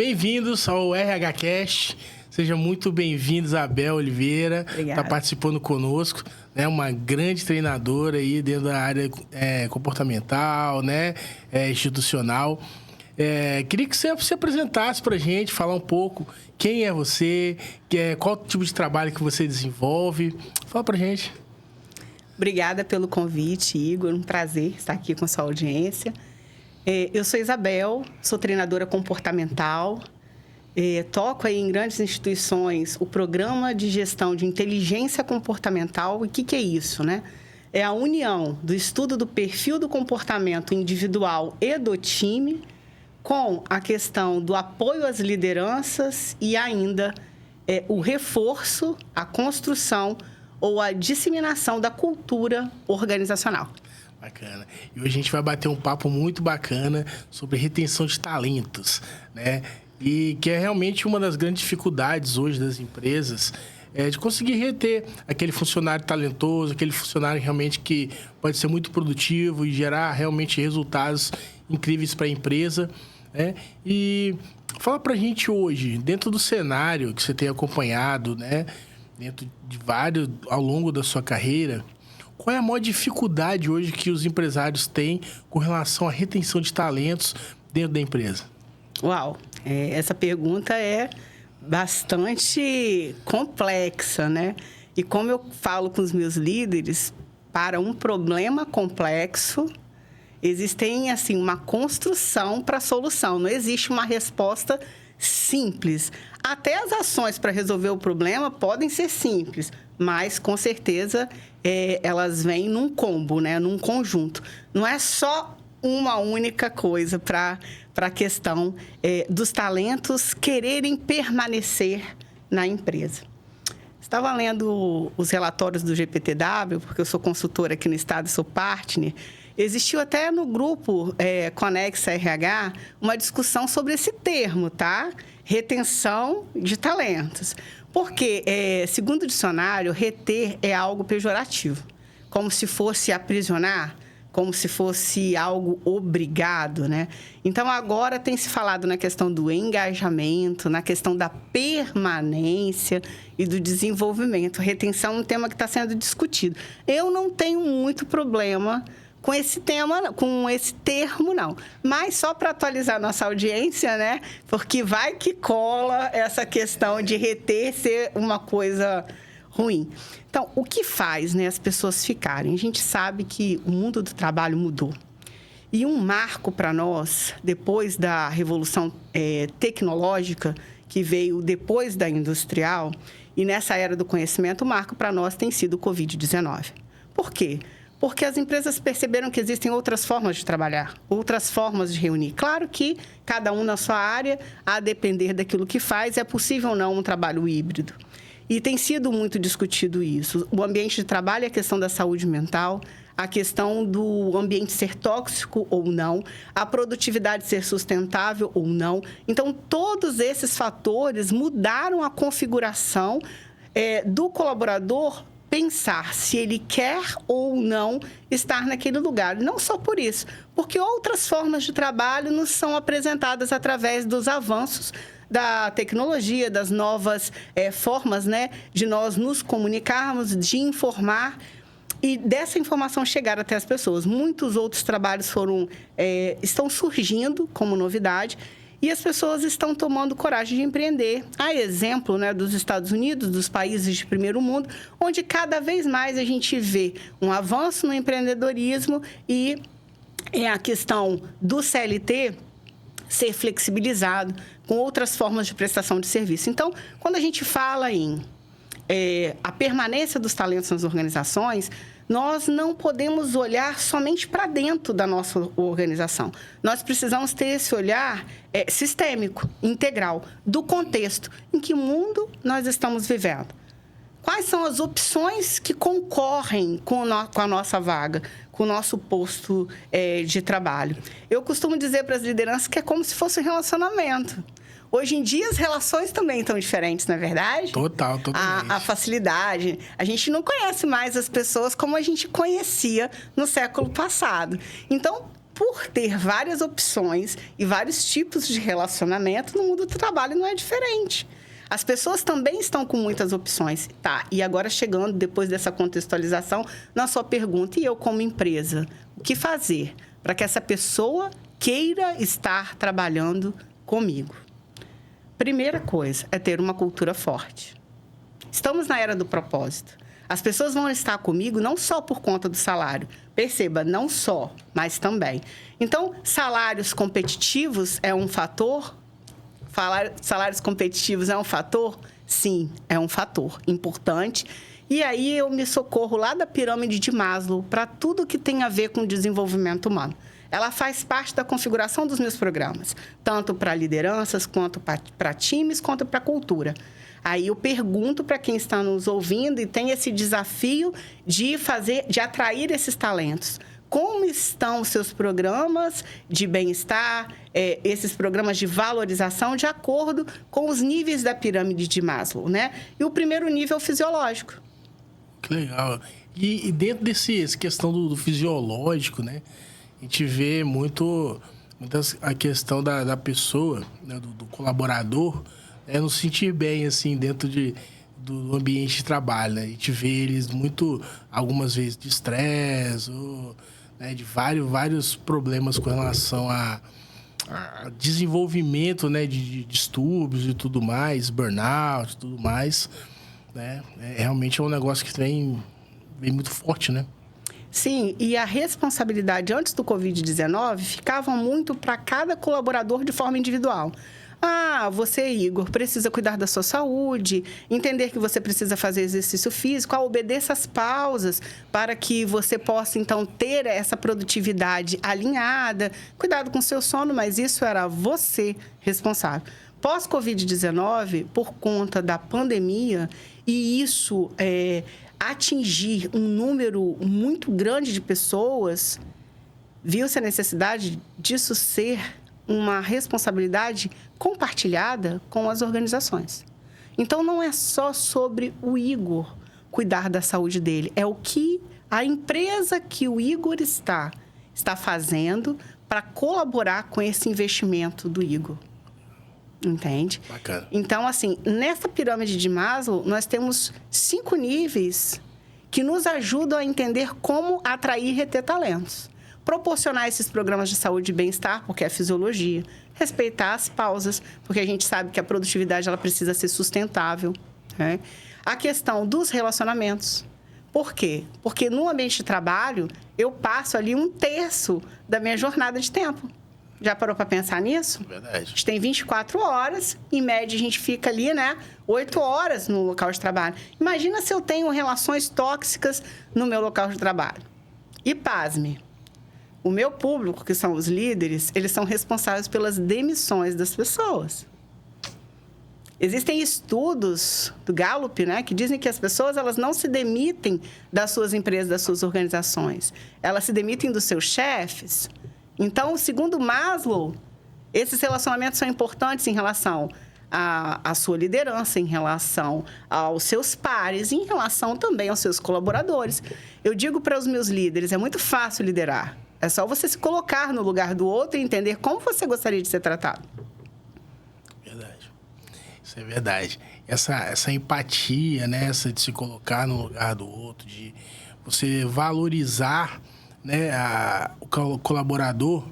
Bem-vindos ao RH Cast. Seja muito bem-vindo, Isabel Oliveira. Obrigada. Está participando conosco, né? Uma grande treinadora aí dentro da área comportamental, né? Institucional. Queria que você se apresentasse para a gente, falar um pouco quem é você, qual tipo de trabalho que você desenvolve. Fala para a gente. Obrigada pelo convite, Igor. Um prazer estar aqui com a sua audiência. Eu sou Isabel, sou treinadora comportamental. Toco aí em grandes instituições o programa de gestão de inteligência comportamental. E o que é isso, né? É a união do estudo do perfil do comportamento individual e do time com a questão do apoio às lideranças e ainda o reforço, a construção ou a disseminação da cultura organizacional. Bacana. E hoje a gente vai bater um papo muito bacana sobre retenção de talentos, né? E que é realmente uma das grandes dificuldades hoje das empresas, de conseguir reter aquele funcionário talentoso, aquele funcionário realmente que pode ser muito produtivo e gerar realmente resultados incríveis para a empresa, né? E fala pra gente hoje, dentro do cenário que você tem acompanhado, né? Dentro de vários, ao longo da sua carreira, qual é a maior dificuldade hoje que os empresários têm com relação à retenção de talentos dentro da empresa? Uau! Essa pergunta é bastante complexa, né? E como eu falo com os meus líderes, para um problema complexo, existem, assim, uma construção para a solução. Não existe uma resposta simples. Até as ações para resolver o problema podem ser simples, mas, com certeza, elas vêm num combo, né? Num conjunto. Não é só uma única coisa para a questão dos talentos quererem permanecer na empresa. Estava lendo os relatórios do GPTW, porque eu sou consultora aqui no estado e sou partner. Existiu até no grupo Conexa RH uma discussão sobre esse termo, tá? Retenção de talentos. Porque, segundo o dicionário, reter é algo pejorativo. Como se fosse aprisionar, como se fosse algo obrigado, né? Então, agora tem se falado na questão do engajamento, na questão da permanência e do desenvolvimento. Retenção é um tema que está sendo discutido. Eu não tenho muito problema com esse tema, com esse termo, não. Mas só para atualizar nossa audiência, né? Porque vai que cola essa questão de reter ser uma coisa ruim. Então, o que faz, né, as pessoas ficarem? A gente sabe que o mundo do trabalho mudou. E um marco para nós, depois da revolução tecnológica, que veio depois da industrial, e nessa era do conhecimento, o marco para nós tem sido o Covid-19. Por quê? Porque as empresas perceberam que existem outras formas de trabalhar, outras formas de reunir. Claro que cada um na sua área, a depender daquilo que faz, é possível ou não um trabalho híbrido. E tem sido muito discutido isso. O ambiente de trabalho, a questão da saúde mental, a questão do ambiente ser tóxico ou não, a produtividade ser sustentável ou não. Então, todos esses fatores mudaram a configuração do colaborador pensar se ele quer ou não estar naquele lugar. Não só por isso, porque outras formas de trabalho nos são apresentadas através dos avanços da tecnologia, das novas formas, né, de nós nos comunicarmos, de informar e dessa informação chegar até as pessoas. Muitos outros trabalhos estão surgindo como novidade e as pessoas estão tomando coragem de empreender. Há exemplo, né, dos Estados Unidos, dos países de primeiro mundo, onde cada vez mais a gente vê um avanço no empreendedorismo e a questão do CLT ser flexibilizado com outras formas de prestação de serviço. Então, quando a gente fala em a permanência dos talentos nas organizações, nós não podemos olhar somente para dentro da nossa organização. Nós precisamos ter esse olhar sistêmico, integral, do contexto. Em que mundo nós estamos vivendo? Quais são as opções que concorrem com a nossa vaga, com o nosso posto de trabalho? Eu costumo dizer para as lideranças que é como se fosse um relacionamento. Hoje em dia, as relações também estão diferentes, não é verdade? Totalmente. A facilidade. A gente não conhece mais as pessoas como a gente conhecia no século passado. Então, por ter várias opções e vários tipos de relacionamento, no mundo do trabalho não é diferente. As pessoas também estão com muitas opções. Tá, e agora chegando, depois dessa contextualização, na sua pergunta, e eu como empresa, o que fazer para que essa pessoa queira estar trabalhando comigo? Primeira coisa é ter uma cultura forte. Estamos na era do propósito. As pessoas vão estar comigo não só por conta do salário. Perceba, não só, mas também. Então, salários competitivos é um fator? Salários competitivos é um fator? Sim, é um fator importante. E aí eu me socorro lá da pirâmide de Maslow para tudo que tem a ver com o desenvolvimento humano. Ela faz parte da configuração dos meus programas, tanto para lideranças, quanto para times, quanto para cultura. Aí eu pergunto para quem está nos ouvindo e tem esse desafio de atrair esses talentos. Como estão os seus programas de bem-estar, esses programas de valorização, de acordo com os níveis da pirâmide de Maslow, né? E o primeiro nível é o fisiológico. Que legal. E dentro essa questão do fisiológico, né? A gente vê a questão da pessoa, né? do colaborador, no sentir bem, assim, dentro do ambiente de trabalho, né? A gente vê eles algumas vezes, de estresse, né? De vários problemas com relação a desenvolvimento, né? de distúrbios e tudo mais, burnout e tudo mais, né? Realmente é um negócio que vem muito forte, né? Sim, e a responsabilidade antes do Covid-19 ficava muito para cada colaborador de forma individual. Você, Igor, precisa cuidar da sua saúde, entender que você precisa fazer exercício físico, obedeça as pausas para que você possa, então, ter essa produtividade alinhada, cuidado com o seu sono, mas isso era você responsável. Pós-Covid-19, por conta da pandemia, e isso atingir um número muito grande de pessoas, viu-se a necessidade disso ser uma responsabilidade compartilhada com as organizações. Então, não é só sobre o Igor cuidar da saúde dele, é o que a empresa que o Igor está fazendo para colaborar com esse investimento do Igor. Entende? Bacana. Então, assim, nessa pirâmide de Maslow, nós temos 5 níveis que nos ajudam a entender como atrair e reter talentos. Proporcionar esses programas de saúde e bem-estar, porque é fisiologia. Respeitar as pausas, porque a gente sabe que a produtividade ela precisa ser sustentável, né? A questão dos relacionamentos. Por quê? Porque no ambiente de trabalho, eu passo ali 1/3 da minha jornada de tempo. Já parou para pensar nisso? Verdade. A gente tem 24 horas, em média a gente fica ali, né? 8 horas no local de trabalho. Imagina se eu tenho relações tóxicas no meu local de trabalho. E pasme, o meu público, que são os líderes, eles são responsáveis pelas demissões das pessoas. Existem estudos do Gallup, né, que dizem que as pessoas elas não se demitem das suas empresas, das suas organizações. Elas se demitem dos seus chefes. Então, segundo Maslow, esses relacionamentos são importantes em relação à sua liderança, em relação aos seus pares, em relação também aos seus colaboradores. Eu digo para os meus líderes, é muito fácil liderar. É só você se colocar no lugar do outro e entender como você gostaria de ser tratado. Verdade. Isso é verdade. Essa empatia, né? Essa de se colocar no lugar do outro, de você valorizar, né, o colaborador,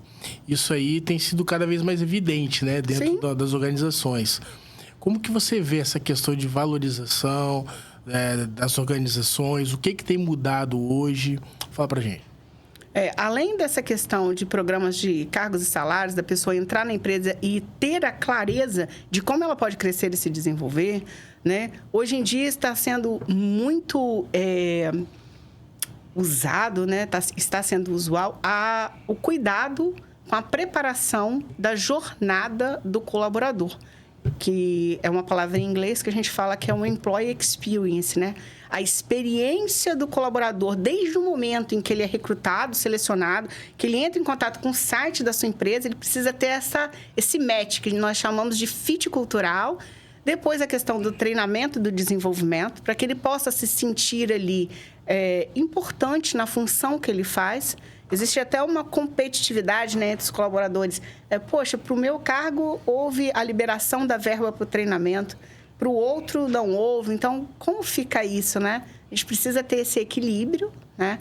isso aí tem sido cada vez mais evidente, né? Dentro das organizações. Como que você vê essa questão de valorização das organizações? O que tem mudado hoje? Fala pra gente. Além dessa questão de programas de cargos e salários, da pessoa entrar na empresa e ter a clareza de como ela pode crescer e se desenvolver, né? Hoje em dia está sendo muito usado, né? Está sendo usual o cuidado com a preparação da jornada do colaborador, que é uma palavra em inglês que a gente fala que é um employee experience, né? A experiência do colaborador, desde o momento em que ele é recrutado, selecionado, que ele entra em contato com o site da sua empresa, ele precisa ter esse match, que nós chamamos de fit cultural. Depois, a questão do treinamento e do desenvolvimento, para que ele possa se sentir ali importante na função que ele faz. Existe até uma competitividade, né, entre os colaboradores. Poxa, para o meu cargo houve a liberação da verba para o treinamento, para o outro não houve. Então, como fica isso, né? A gente precisa ter esse equilíbrio, né?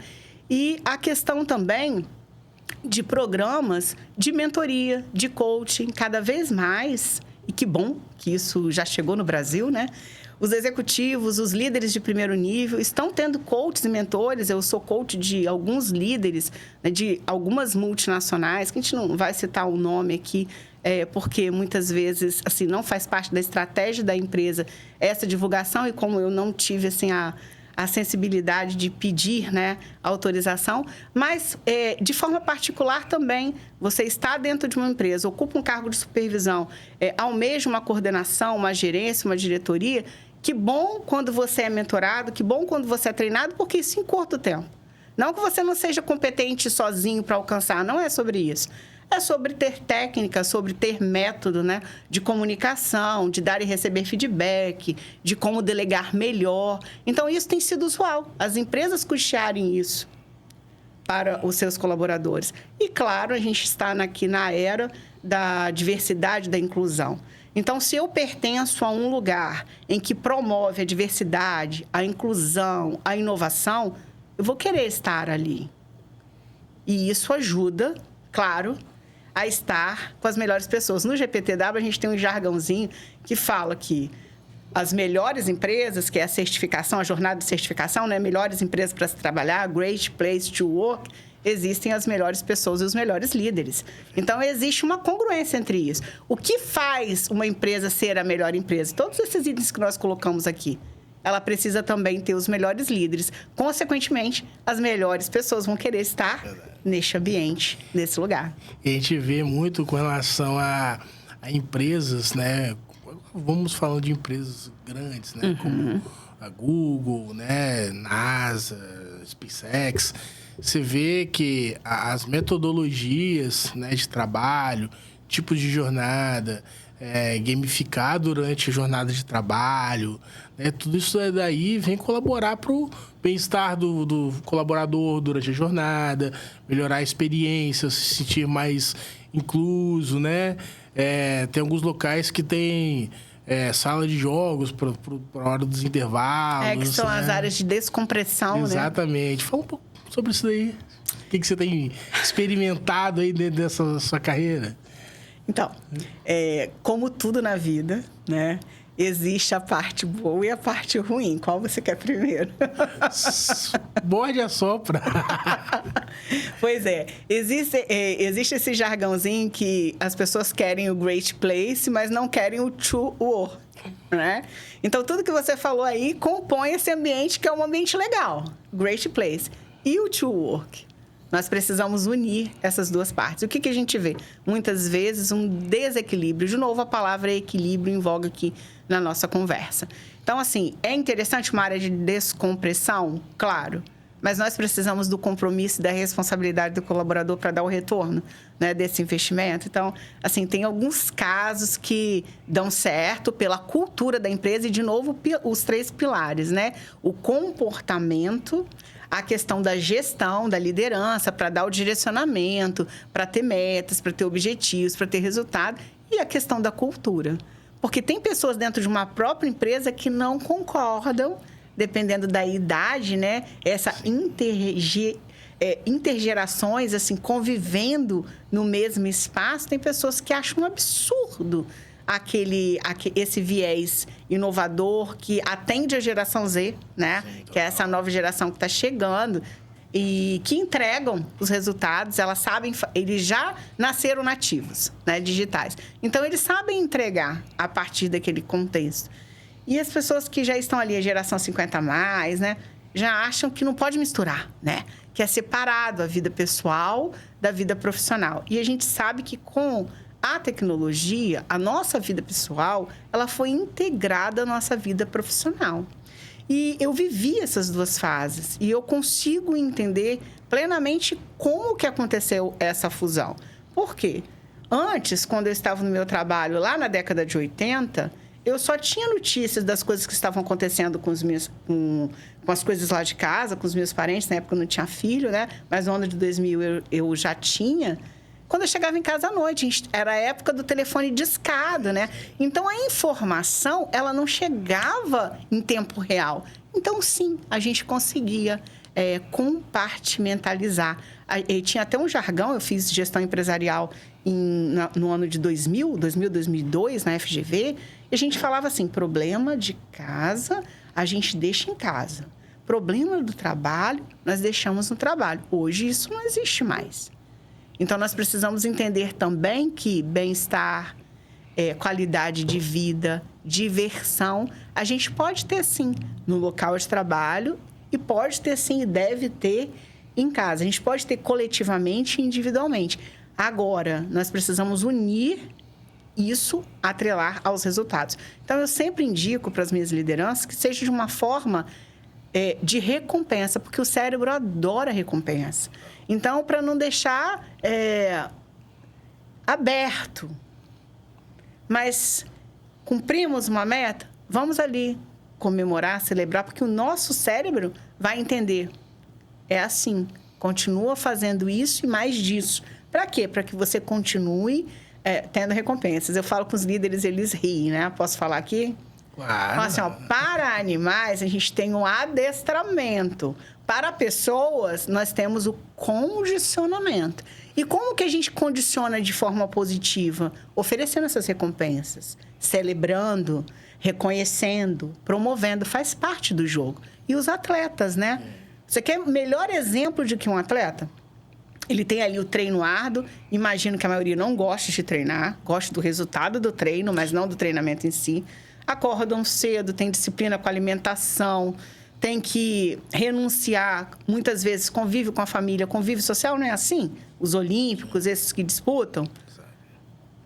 E a questão também de programas de mentoria, de coaching, cada vez mais, e que bom que isso já chegou no Brasil, né? Os executivos, os líderes de primeiro nível estão tendo coaches e mentores. Eu sou coach de alguns líderes, né, de algumas multinacionais, que a gente não vai citar o nome aqui, porque muitas vezes assim, não faz parte da estratégia da empresa essa divulgação, e como eu não tive assim, a sensibilidade de pedir, né, a autorização, mas de forma particular também, você está dentro de uma empresa, ocupa um cargo de supervisão, almeja uma coordenação, uma gerência, uma diretoria. Que bom quando você é mentorado, que bom quando você é treinado, porque isso encurta o tempo. Não que você não seja competente sozinho para alcançar, não é sobre isso. É sobre ter técnica, sobre ter método, né, de comunicação, de dar e receber feedback, de como delegar melhor. Então, isso tem sido usual, as empresas custearem isso para os seus colaboradores. E, claro, a gente está aqui na era da diversidade, da inclusão. Então, se eu pertenço a um lugar em que promove a diversidade, a inclusão, a inovação, eu vou querer estar ali. E isso ajuda, claro, a estar com as melhores pessoas. No GPTW, a gente tem um jargãozinho que fala que as melhores empresas, que é a certificação, a jornada de certificação, né? Melhores empresas para se trabalhar, Great Place to Work, existem as melhores pessoas e os melhores líderes. Então, existe uma congruência entre isso. O que faz uma empresa ser a melhor empresa? Todos esses itens que nós colocamos aqui. Ela precisa também ter os melhores líderes. Consequentemente, as melhores pessoas vão querer estar neste ambiente, nesse lugar. E a gente vê muito com relação a empresas, né? Vamos falando de empresas grandes, né? Como a Google, né? NASA, SpaceX. Você vê que as metodologias, né, de trabalho, tipos de jornada, gamificar durante a jornada de trabalho, né, tudo isso daí vem colaborar para o bem-estar do colaborador durante a jornada, melhorar a experiência, se sentir mais incluso, né? Tem alguns locais que tem sala de jogos para a hora dos intervalos. Que são, né, as áreas de descompressão, Exatamente. Fala um pouco sobre isso daí. O que você tem experimentado aí dentro dessa sua carreira? Então, como tudo na vida, né? Existe a parte boa e a parte ruim. Qual você quer primeiro? Bode assopra. Pois existe esse jargãozinho que as pessoas querem o great place, mas não querem o true work, né? Então, tudo que você falou aí compõe esse ambiente que é um ambiente legal. Great place. E o true work? Nós precisamos unir essas duas partes. O que a gente vê? Muitas vezes um desequilíbrio. De novo, a palavra equilíbrio em voga aqui na nossa conversa. Então, assim, é interessante uma área de descompressão? Claro. Mas nós precisamos do compromisso e da responsabilidade do colaborador para dar o retorno, né, desse investimento. Então, assim, tem alguns casos que dão certo pela cultura da empresa e, de novo, os 3 pilares, né? O comportamento, a questão da gestão, da liderança, para dar o direcionamento, para ter metas, para ter objetivos, para ter resultado, e a questão da cultura. Porque tem pessoas dentro de uma própria empresa que não concordam, dependendo da idade, né? Essa intergerações, assim, convivendo no mesmo espaço, tem pessoas que acham um absurdo esse viés inovador que atende a geração Z, né? Sim, que é essa nova geração que está chegando e que entregam os resultados. Elas sabem, eles já nasceram nativos, né? Digitais. Então, eles sabem entregar a partir daquele contexto. E as pessoas que já estão ali, a geração 50+, né? Já acham que não pode misturar, né? Que é separado a vida pessoal da vida profissional. E a gente sabe que com a tecnologia, a nossa vida pessoal, ela foi integrada à nossa vida profissional. E eu vivi essas duas fases e eu consigo entender plenamente como que aconteceu essa fusão. Por quê? Antes, quando eu estava no meu trabalho lá na década de 80, eu só tinha notícias das coisas que estavam acontecendo com as coisas lá de casa, com os meus parentes. Na época eu não tinha filho, né? Mas no ano de 2000 eu já tinha. Quando eu chegava em casa à noite, era a época do telefone discado, né? Então, a informação, ela não chegava em tempo real. Então, sim, a gente conseguia compartimentalizar. E tinha até um jargão, eu fiz gestão empresarial no ano de 2002, na FGV, e a gente falava assim, problema de casa, a gente deixa em casa. Problema do trabalho, nós deixamos no trabalho. Hoje, isso não existe mais. Então, nós precisamos entender também que bem-estar, qualidade de vida, diversão, a gente pode ter, sim, no local de trabalho e pode ter, sim, e deve ter em casa. A gente pode ter coletivamente e individualmente. Agora, nós precisamos unir isso, atrelar aos resultados. Então, eu sempre indico para as minhas lideranças que seja de uma forma de recompensa, porque o cérebro adora recompensa. Então, para não deixar aberto, mas cumprimos uma meta, vamos ali comemorar, celebrar, porque o nosso cérebro vai entender. É assim, continua fazendo isso e mais disso. Para quê? Para que você continue tendo recompensas. Eu falo com os líderes, eles riem, né? Posso falar aqui? Claro. Então, assim, para animais, a gente tem um adestramento. Para pessoas, nós temos o condicionamento. E como que a gente condiciona de forma positiva? Oferecendo essas recompensas, celebrando, reconhecendo, promovendo, faz parte do jogo. E os atletas, né? Você quer melhor exemplo de que um atleta? Ele tem ali o treino árduo. Imagino que a maioria não goste de treinar, goste do resultado do treino, mas não do treinamento em si. Acordam cedo, tem disciplina com a alimentação, tem que renunciar, muitas vezes convive com a família, convívio social não é assim? Os olímpicos, esses que disputam.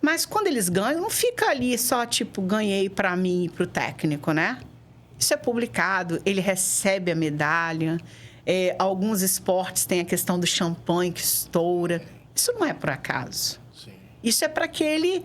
Mas quando eles ganham, não fica ali só tipo, ganhei para mim e para o técnico, né? Isso é publicado, ele recebe a medalha. Alguns esportes têm a questão do champanhe que estoura. Isso não é por acaso. Sim. Isso é para que ele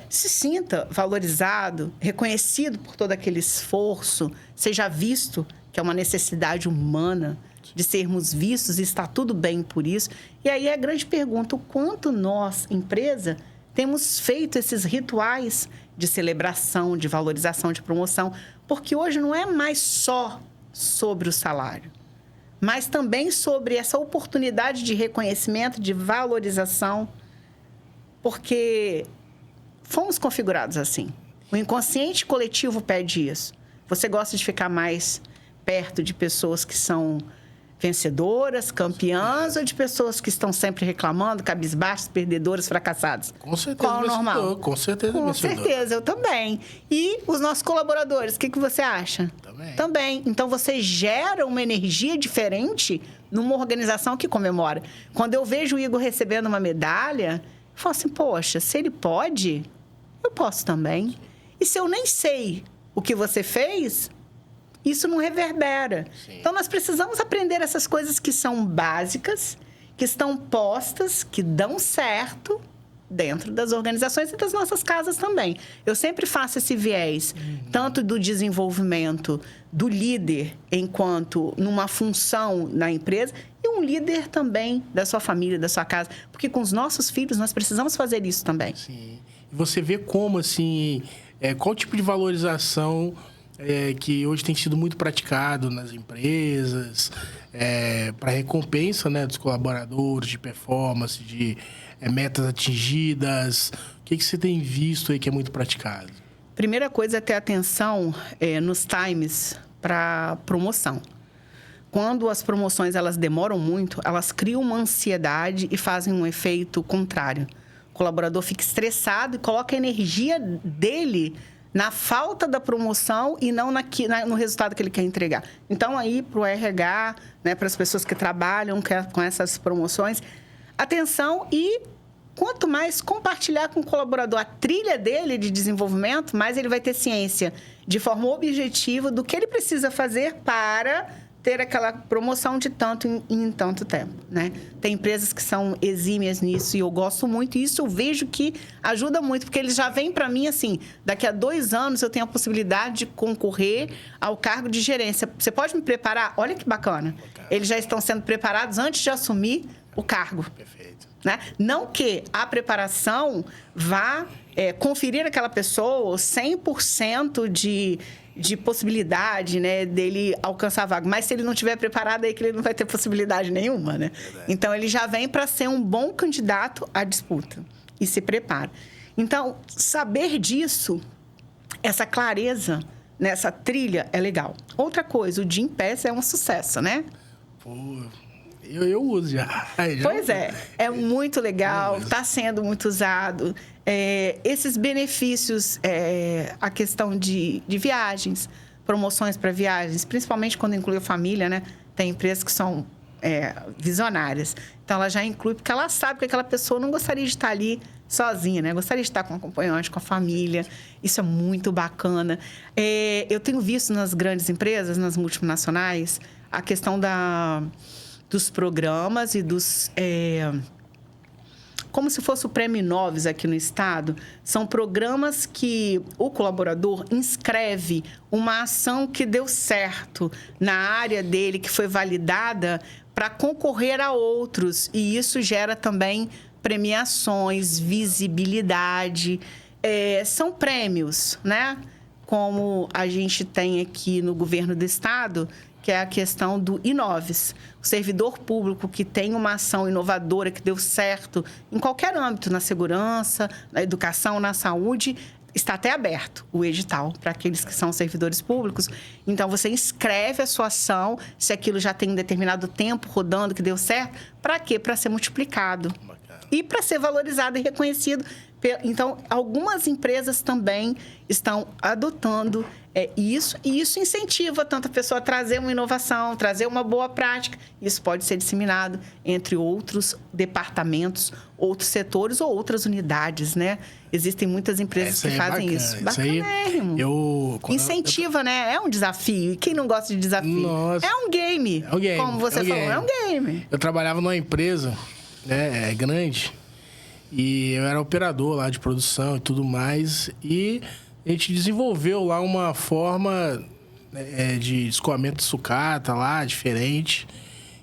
se sinta valorizado, reconhecido por todo aquele esforço, seja visto que é uma necessidade humana de sermos vistos e está tudo bem por isso. E aí é a grande pergunta, o quanto nós, empresa, temos feito esses rituais de celebração, de valorização, de promoção, porque hoje não é mais só sobre o salário, mas também sobre essa oportunidade de reconhecimento, de valorização, porque fomos configurados assim. O inconsciente coletivo pede isso. Você gosta de ficar mais perto de pessoas que são vencedoras, campeãs, ou de pessoas que estão sempre reclamando, cabisbaixas, perdedoras, fracassadas? Com certeza. Qual é o normal? Com certeza. Com certeza, eu também. E os nossos colaboradores, o que você acha? Também. Então, você gera uma energia diferente numa organização que comemora. Quando eu vejo o Igor recebendo uma medalha, eu falo assim, poxa, se ele pode, eu posso também. E se eu nem sei o que você fez, isso não reverbera. Sim. Então, nós precisamos aprender essas coisas que são básicas, que estão postas, que dão certo dentro das organizações e das nossas casas também. Eu sempre faço esse viés, tanto do desenvolvimento do líder enquanto numa função na empresa e um líder também da sua família, da sua casa. Porque com os nossos filhos, nós precisamos fazer isso também. Sim. E você vê como, assim, qual tipo de valorização que hoje tem sido muito praticado nas empresas, para recompensa, né, dos colaboradores, de performance, de metas atingidas. O que você tem visto aí que é muito praticado? Primeira coisa é ter atenção nos times para promoção. Quando as promoções elas demoram muito, elas criam uma ansiedade e fazem um efeito contrário. O colaborador fica estressado e coloca a energia dele na falta da promoção e não no resultado que ele quer entregar. Então, aí, para o RH, né, para as pessoas que trabalham com essas promoções, atenção e quanto mais compartilhar com o colaborador a trilha dele de desenvolvimento, mais ele vai ter ciência de forma objetiva do que ele precisa fazer para ter aquela promoção de tanto em tanto tempo, né? Tem empresas que são exímias nisso e eu gosto muito. E isso eu vejo que ajuda muito, porque eles já vêm para mim assim, daqui a 2 anos eu tenho a possibilidade de concorrer ao cargo de gerência. Você pode me preparar? Olha que bacana. Eles já estão sendo preparados antes de assumir o cargo. Perfeito. Né? Não que a preparação vá conferir aquela pessoa 100% de possibilidade, né, dele alcançar a vaga. Mas se ele não estiver preparado, aí que ele não vai ter possibilidade nenhuma, né? Então, ele já vem para ser um bom candidato à disputa e se prepara. Então, saber disso, essa clareza nessa trilha é legal. Outra coisa, o Gympass é um sucesso, né? Pô, eu uso já. Pois é muito legal, está sendo muito usado. Esses benefícios, a questão de viagens, promoções para viagens, principalmente quando inclui a família, né? Tem empresas que são visionárias. Então, ela já inclui, porque ela sabe que aquela pessoa não gostaria de estar ali sozinha, né? Gostaria de estar com um acompanhante, com a família. Isso é muito bacana. Eu tenho visto nas grandes empresas, nas multinacionais, a questão dos programas e dos... como se fosse o Prêmio Noves aqui no estado, são programas que o colaborador inscreve uma ação que deu certo na área dele, que foi validada, para concorrer a outros. E isso gera também premiações, visibilidade. São prêmios, né? Como a gente tem aqui no governo do estado, que é a questão do Inoves. O servidor público que tem uma ação inovadora, que deu certo em qualquer âmbito, na segurança, na educação, na saúde, está até aberto o edital para aqueles que são servidores públicos. Então, você inscreve a sua ação, se aquilo já tem um determinado tempo rodando, que deu certo, para quê? Para ser multiplicado. Bacana. E para ser valorizado e reconhecido. Então, algumas empresas também estão adotando isso, e isso incentiva tanto a pessoa a trazer uma inovação, trazer uma boa prática. Isso pode ser disseminado entre outros departamentos, outros setores ou outras unidades, né? Existem muitas empresas que fazem isso. Bacanérrimo. Incentiva, né? É um desafio. E quem não gosta de desafio? Nossa. É um game. É um game. Como você falou, é um game. Eu trabalhava numa empresa, né, grande, e eu era operador lá de produção e tudo mais, e a gente desenvolveu lá uma forma de escoamento de sucata lá, diferente,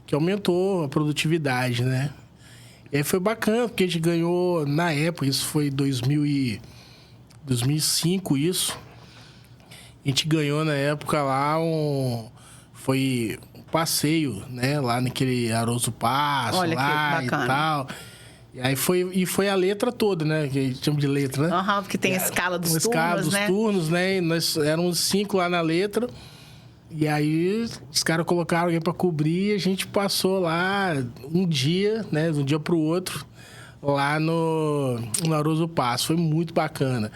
que aumentou a produtividade, né? E aí foi bacana, porque a gente ganhou, na época, isso foi 2005, isso. A gente ganhou, na época, lá foi um passeio, né? Lá naquele Aroso Passo, olha lá que e bacana. tal. E aí foi a letra toda, né? Que a gente chama de letra, né? Porque tem a escala dos turnos, né? A escala dos turnos, né? E nós éramos 5 lá na letra. E aí os caras colocaram alguém para cobrir e a gente passou lá um dia, né? De um dia pro outro, lá no Aroso Passo. Foi muito bacana.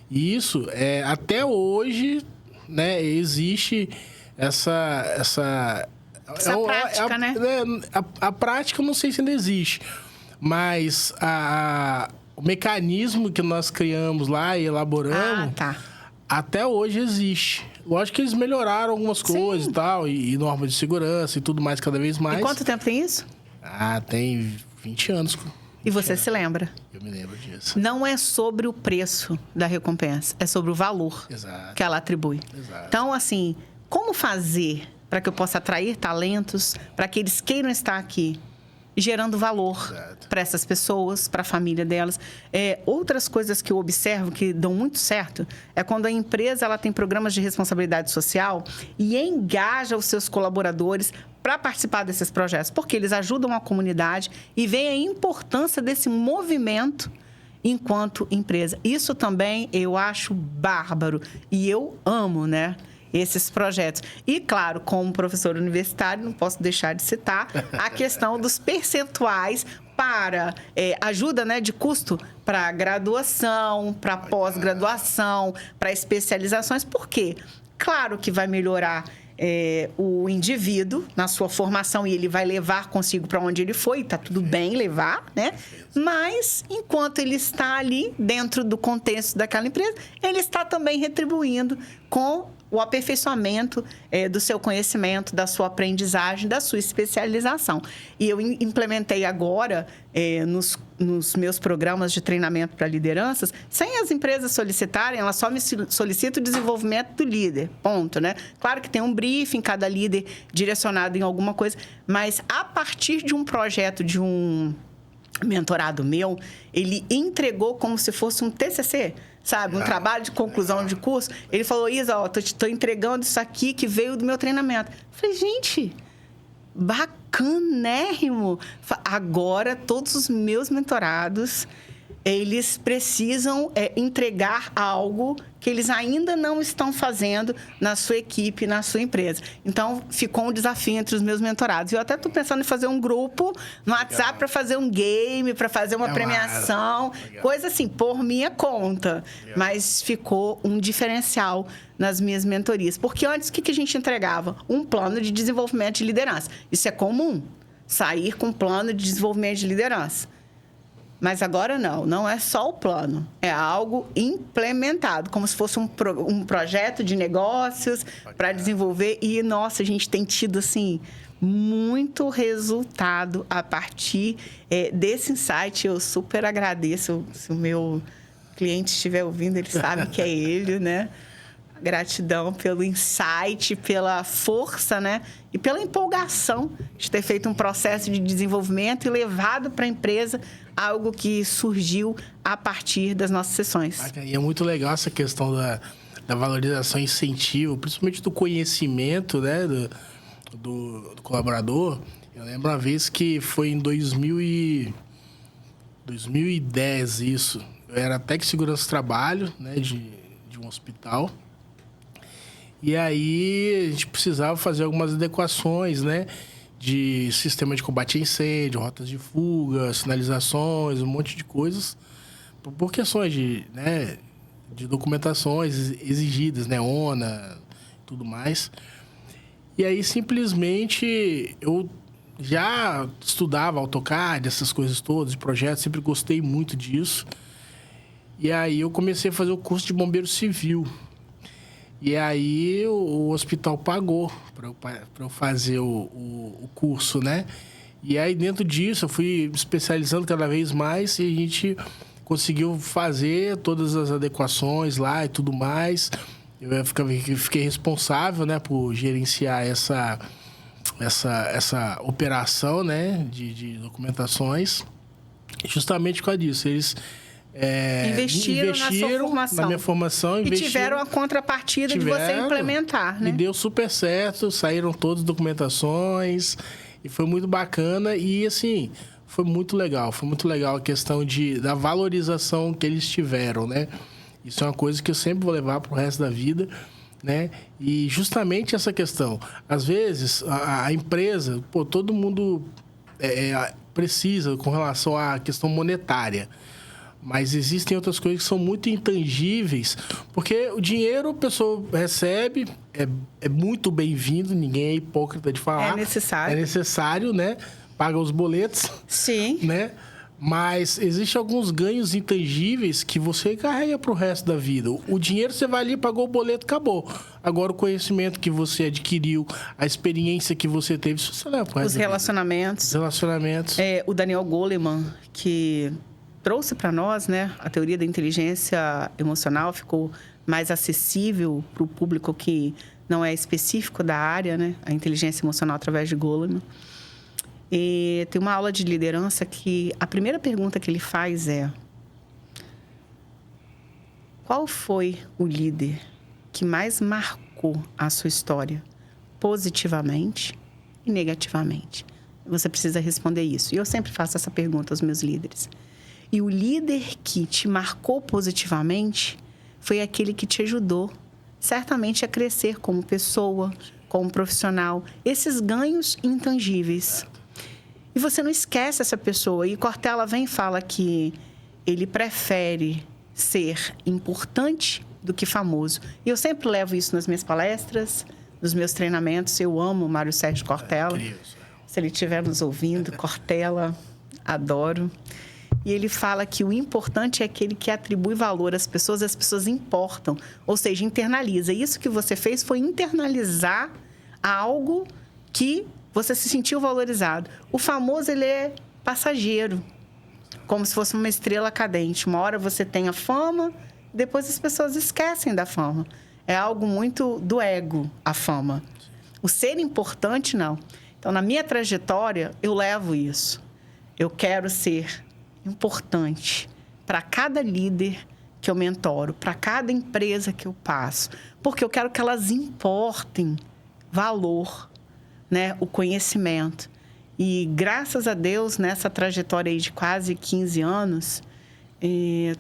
E isso, até hoje, né? Existe essa prática, né? A prática eu não sei se ainda existe. Mas o mecanismo que nós criamos lá e elaboramos, até hoje existe. Lógico que eles melhoraram algumas coisas e tal, e normas de segurança e tudo mais, cada vez mais. E quanto tempo tem isso? Tem 20 anos. E você se lembra? Eu me lembro disso. Não é sobre o preço da recompensa, é sobre o valor que ela atribui. Exato. Então, assim, como fazer para que eu possa atrair talentos, para que eles queiram estar aqui? Gerando valor para essas pessoas, para a família delas. Outras coisas que eu observo que dão muito certo é quando a empresa ela tem programas de responsabilidade social e engaja os seus colaboradores para participar desses projetos, porque eles ajudam a comunidade e veem a importância desse movimento enquanto empresa. Isso também eu acho bárbaro e eu amo, né? Esses projetos. E, claro, como professor universitário, não posso deixar de citar a questão dos percentuais para ajuda, né, de custo para graduação, para pós-graduação, para especializações. Por quê? Claro que vai melhorar o indivíduo na sua formação e ele vai levar consigo para onde ele foi, está tudo bem levar, né? Mas, enquanto ele está ali, dentro do contexto daquela empresa, ele está também retribuindo com o aperfeiçoamento do seu conhecimento, da sua aprendizagem, da sua especialização. E eu implementei agora, nos meus programas de treinamento para lideranças, sem as empresas solicitarem, elas só me solicitam o desenvolvimento do líder, ponto, né? Claro que tem um briefing, cada líder direcionado em alguma coisa, mas a partir de um projeto, de um mentorado meu, ele entregou como se fosse um TCC, sabe? Um trabalho de conclusão de curso. Ele falou, Isa, ó, tô entregando isso aqui que veio do meu treinamento. Eu falei, gente, bacanérrimo. Agora, todos os meus mentorados, eles precisam entregar algo que eles ainda não estão fazendo na sua equipe, na sua empresa. Então, ficou um desafio entre os meus mentorados. Eu até estou pensando em fazer um grupo no WhatsApp para fazer um game, para fazer uma premiação, coisa assim, por minha conta. Legal. Mas ficou um diferencial nas minhas mentorias. Porque antes, o que a gente entregava? Um plano de desenvolvimento de liderança. Isso é comum, sair com um plano de desenvolvimento de liderança. Mas agora não é só o plano, é algo implementado, como se fosse um projeto de negócios para desenvolver. E, nossa, a gente tem tido, assim, muito resultado a partir desse insight. Eu super agradeço. Se o meu cliente estiver ouvindo, ele sabe que é ele, né? Gratidão pelo insight, pela força, né? E pela empolgação de ter feito um processo de desenvolvimento e levado para a empresa algo que surgiu a partir das nossas sessões. E é muito legal essa questão da valorização e incentivo, principalmente do conhecimento, né? Do colaborador. Eu lembro uma vez que foi em 2010 isso. Eu era técnico de segurança do trabalho, né? De um hospital. E aí, a gente precisava fazer algumas adequações, né? De sistema de combate a incêndio, rotas de fuga, sinalizações, um monte de coisas. Por questões de documentações exigidas, né? ONA, tudo mais. E aí, simplesmente, eu já estudava AutoCAD, essas coisas todas, de projetos, sempre gostei muito disso. E aí, eu comecei a fazer o curso de bombeiro civil. E aí, o hospital pagou para eu fazer o curso, né? E aí, dentro disso, eu fui me especializando cada vez mais e a gente conseguiu fazer todas as adequações lá e tudo mais. Eu fiquei responsável, né, por gerenciar essa operação, né, de documentações. Justamente por causa disso. Eles... investiram na sua formação. Na minha formação. E tiveram a contrapartida de você implementar, né? E deu super certo, saíram todas as documentações e foi muito bacana. E, assim, foi muito legal. Foi muito legal a questão da valorização que eles tiveram, né? Isso é uma coisa que eu sempre vou levar para o resto da vida, né? E justamente essa questão. Às vezes, a empresa, todo mundo precisa com relação à questão monetária. Mas existem outras coisas que são muito intangíveis, porque o dinheiro a pessoa recebe, é muito bem-vindo, ninguém é hipócrita de falar. É necessário. É necessário, né? Paga os boletos. Sim. Né? Mas existem alguns ganhos intangíveis que você carrega para o resto da vida. O dinheiro você vai ali, pagou o boleto, acabou. Agora, o conhecimento que você adquiriu, a experiência que você teve, isso você leva para o resto da vida. Os relacionamentos. O Daniel Goleman, que trouxe para nós, né, a teoria da inteligência emocional, ficou mais acessível para o público que não é específico da área, né, a inteligência emocional através de Goleman. E tem uma aula de liderança que a primeira pergunta que ele faz é: qual foi o líder que mais marcou a sua história, positivamente e negativamente? Você precisa responder isso. E eu sempre faço essa pergunta aos meus líderes. E o líder que te marcou positivamente foi aquele que te ajudou, certamente, a crescer como pessoa, como profissional. Esses ganhos intangíveis. E você não esquece essa pessoa. E Cortella vem e fala que ele prefere ser importante do que famoso. E eu sempre levo isso nas minhas palestras, nos meus treinamentos. Eu amo o Mário Sérgio Cortella. Se ele estiver nos ouvindo, Cortella, adoro. E ele fala que o importante é aquele que atribui valor às pessoas, e as pessoas importam. Ou seja, internaliza. Isso que você fez foi internalizar algo que você se sentiu valorizado. O famoso, ele é passageiro. Como se fosse uma estrela cadente. Uma hora você tem a fama, depois as pessoas esquecem da fama. É algo muito do ego, a fama. O ser importante, não. Então, na minha trajetória, eu levo isso. Eu quero ser importante para cada líder que eu mentoro, para cada empresa que eu passo. Porque eu quero que elas importem valor, né? O conhecimento. E, graças a Deus, nessa trajetória aí de quase 15 anos,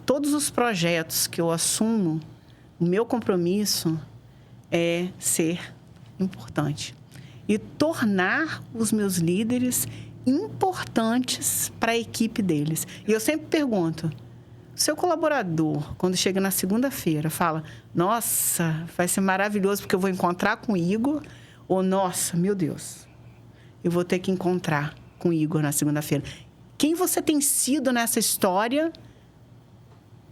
todos os projetos que eu assumo, o meu compromisso é ser importante. E tornar os meus líderes importantes para a equipe deles. E eu sempre pergunto, seu colaborador, quando chega na segunda-feira, fala, nossa, vai ser maravilhoso porque eu vou encontrar com o Igor, ou, nossa, meu Deus, eu vou ter que encontrar com o Igor na segunda-feira. Quem você tem sido nessa história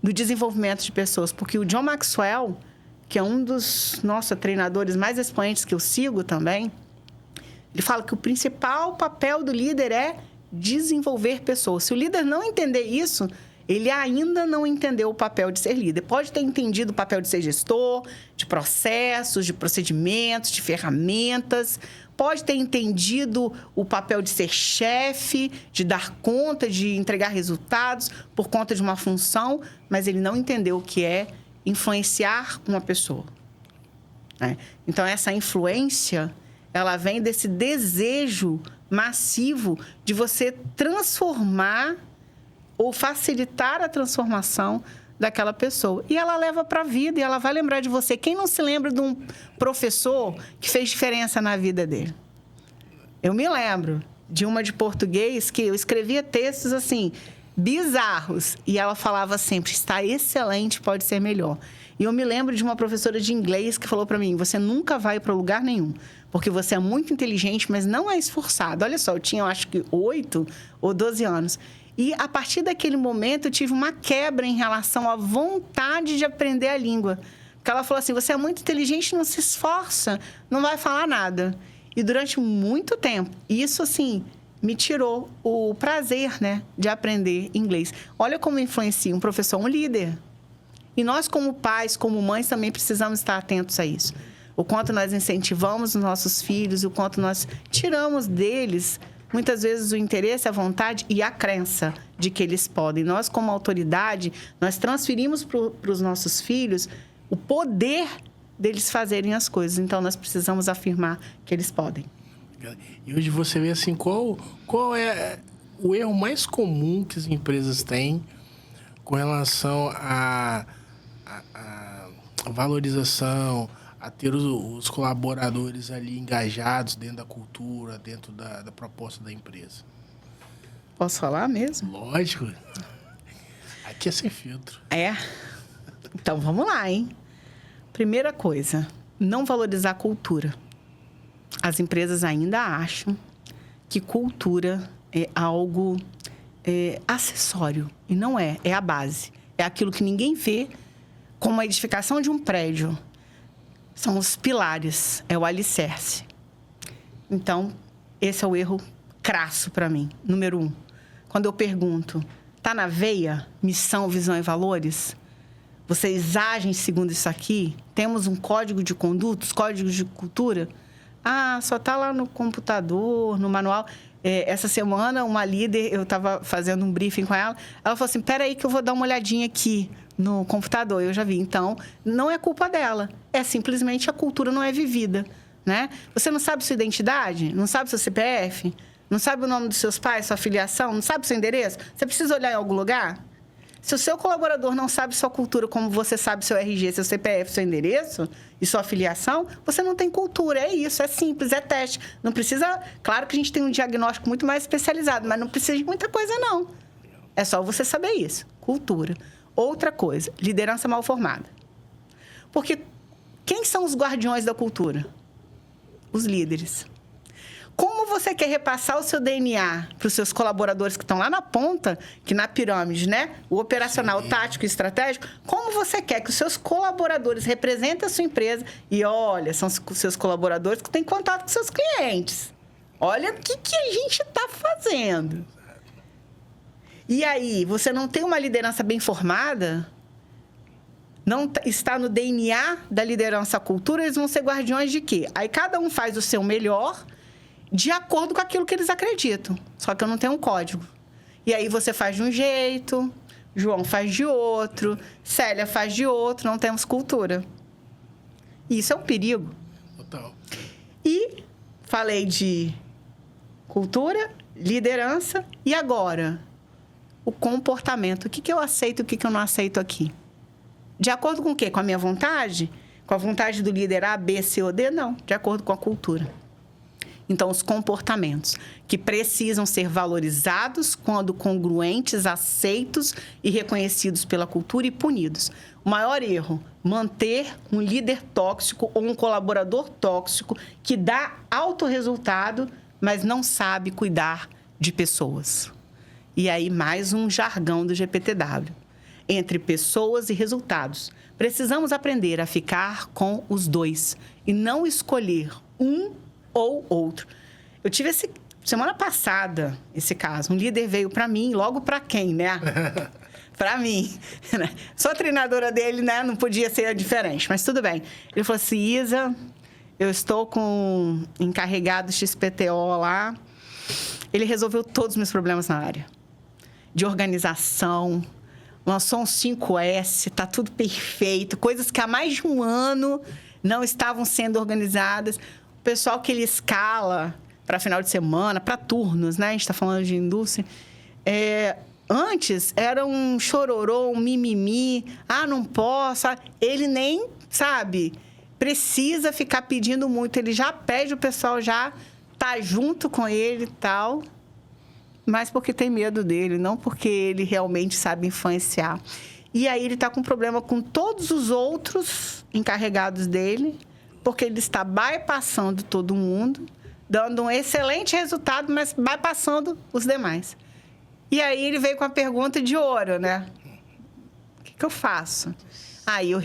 do desenvolvimento de pessoas? Porque o John Maxwell, que é um dos, treinadores mais expoentes que eu sigo também, ele fala que o principal papel do líder é desenvolver pessoas. Se o líder não entender isso, ele ainda não entendeu o papel de ser líder. Pode ter entendido o papel de ser gestor, de processos, de procedimentos, de ferramentas. Pode ter entendido o papel de ser chefe, de dar conta, de entregar resultados por conta de uma função, mas ele não entendeu o que é influenciar uma pessoa. Então, essa influência, ela vem desse desejo massivo de você transformar ou facilitar a transformação daquela pessoa. E ela leva para a vida e ela vai lembrar de você. Quem não se lembra de um professor que fez diferença na vida dele? Eu me lembro de uma de português que eu escrevia textos assim, bizarros. E ela falava sempre, está excelente, pode ser melhor. E eu me lembro de uma professora de inglês que falou para mim, você nunca vai para lugar nenhum, porque você é muito inteligente, mas não é esforçado. Olha só, eu tinha, acho que 8 ou 12 anos. E, a partir daquele momento, eu tive uma quebra em relação à vontade de aprender a língua. Porque ela falou assim, você é muito inteligente, não se esforça, não vai falar nada. E, durante muito tempo, isso, assim, me tirou o prazer, né, de aprender inglês. Olha como influencia um professor, um líder. E nós, como pais, como mães, também precisamos estar atentos a isso. O quanto nós incentivamos os nossos filhos, o quanto nós tiramos deles muitas vezes o interesse, a vontade e a crença de que eles podem. Nós, como autoridade, nós transferimos para os nossos filhos o poder deles fazerem as coisas. Então, nós precisamos afirmar que eles podem. E hoje você vê assim, qual é o erro mais comum que as empresas têm com relação à valorização, a ter os colaboradores ali engajados dentro da cultura, dentro da proposta da empresa? Posso falar mesmo? Lógico. Aqui é sem filtro. Então, vamos lá, hein? Primeira coisa, não valorizar a cultura. As empresas ainda acham que cultura é algo acessório. E não é. É a base. É aquilo que ninguém vê, como a edificação de um prédio. São os pilares, é o alicerce. Então, esse é o erro crasso para mim. Número 1. Quando eu pergunto, está na veia missão, visão e valores? Vocês agem segundo isso aqui? Temos um código de conduta, códigos de cultura? Só está lá no computador, no manual. Essa semana, uma líder, eu estava fazendo um briefing com ela, ela falou assim, espera aí que eu vou dar uma olhadinha aqui no computador. Eu já vi. Então, não é culpa dela. É simplesmente a cultura não é vivida, né? Você não sabe sua identidade? Não sabe seu CPF? Não sabe o nome dos seus pais, sua filiação? Não sabe seu endereço? Você precisa olhar em algum lugar? Se o seu colaborador não sabe sua cultura como você sabe seu RG, seu CPF, seu endereço e sua filiação, você não tem cultura. É isso, é simples, é teste. Não precisa... Claro que a gente tem um diagnóstico muito mais especializado, mas não precisa de muita coisa, não. É só você saber isso. Cultura. Outra coisa, liderança mal formada. Porque quem são os guardiões da cultura? Os líderes. Como você quer repassar o seu DNA para os seus colaboradores que estão lá na ponta, que na pirâmide, né? O operacional, o tático e estratégico. Como você quer que os seus colaboradores representem a sua empresa? E olha, são os seus colaboradores que têm contato com seus clientes. Olha o que a gente está fazendo. E aí, você não tem uma liderança bem formada, não está no DNA da liderança a cultura, eles vão ser guardiões de quê? Aí cada um faz o seu melhor de acordo com aquilo que eles acreditam. Só que eu não tenho um código. E aí você faz de um jeito, João faz de outro, Célia faz de outro, não temos cultura. Isso é um perigo. Total. E falei de cultura, liderança e agora o comportamento. O que eu aceito e o que eu não aceito aqui? De acordo com o quê? Com a minha vontade? Com a vontade do líder A, B, C ou D? Não. De acordo com a cultura. Então, os comportamentos que precisam ser valorizados quando congruentes, aceitos e reconhecidos pela cultura e punidos. O maior erro, manter um líder tóxico ou um colaborador tóxico que dá alto resultado, mas não sabe cuidar de pessoas. E aí, mais um jargão do GPTW. Entre pessoas e resultados. Precisamos aprender a ficar com os dois e não escolher um ou outro. Eu tive semana passada esse caso. Um líder veio para mim, logo para quem, né? Para mim. Sou treinadora dele, né? Não podia ser diferente, mas tudo bem. Ele falou assim, Isa, eu estou com um encarregado XPTO lá. Ele resolveu todos os meus problemas na área. De organização, lançou um 5S, está tudo perfeito. Coisas que há mais de um ano não estavam sendo organizadas. O pessoal que ele escala para final de semana, para turnos, né? A gente está falando de indústria. Antes era um chororô, um mimimi. Ah, não posso. Ele nem, sabe, precisa ficar pedindo muito. Ele já pede, o pessoal já tá junto com ele e tal. Mas porque tem medo dele, não porque ele realmente sabe influenciar. E aí ele está com problema com todos os outros encarregados dele, porque ele está bypassando todo mundo, dando um excelente resultado, mas bypassando os demais. E aí ele veio com a pergunta de ouro, né? O que eu faço? Aí eu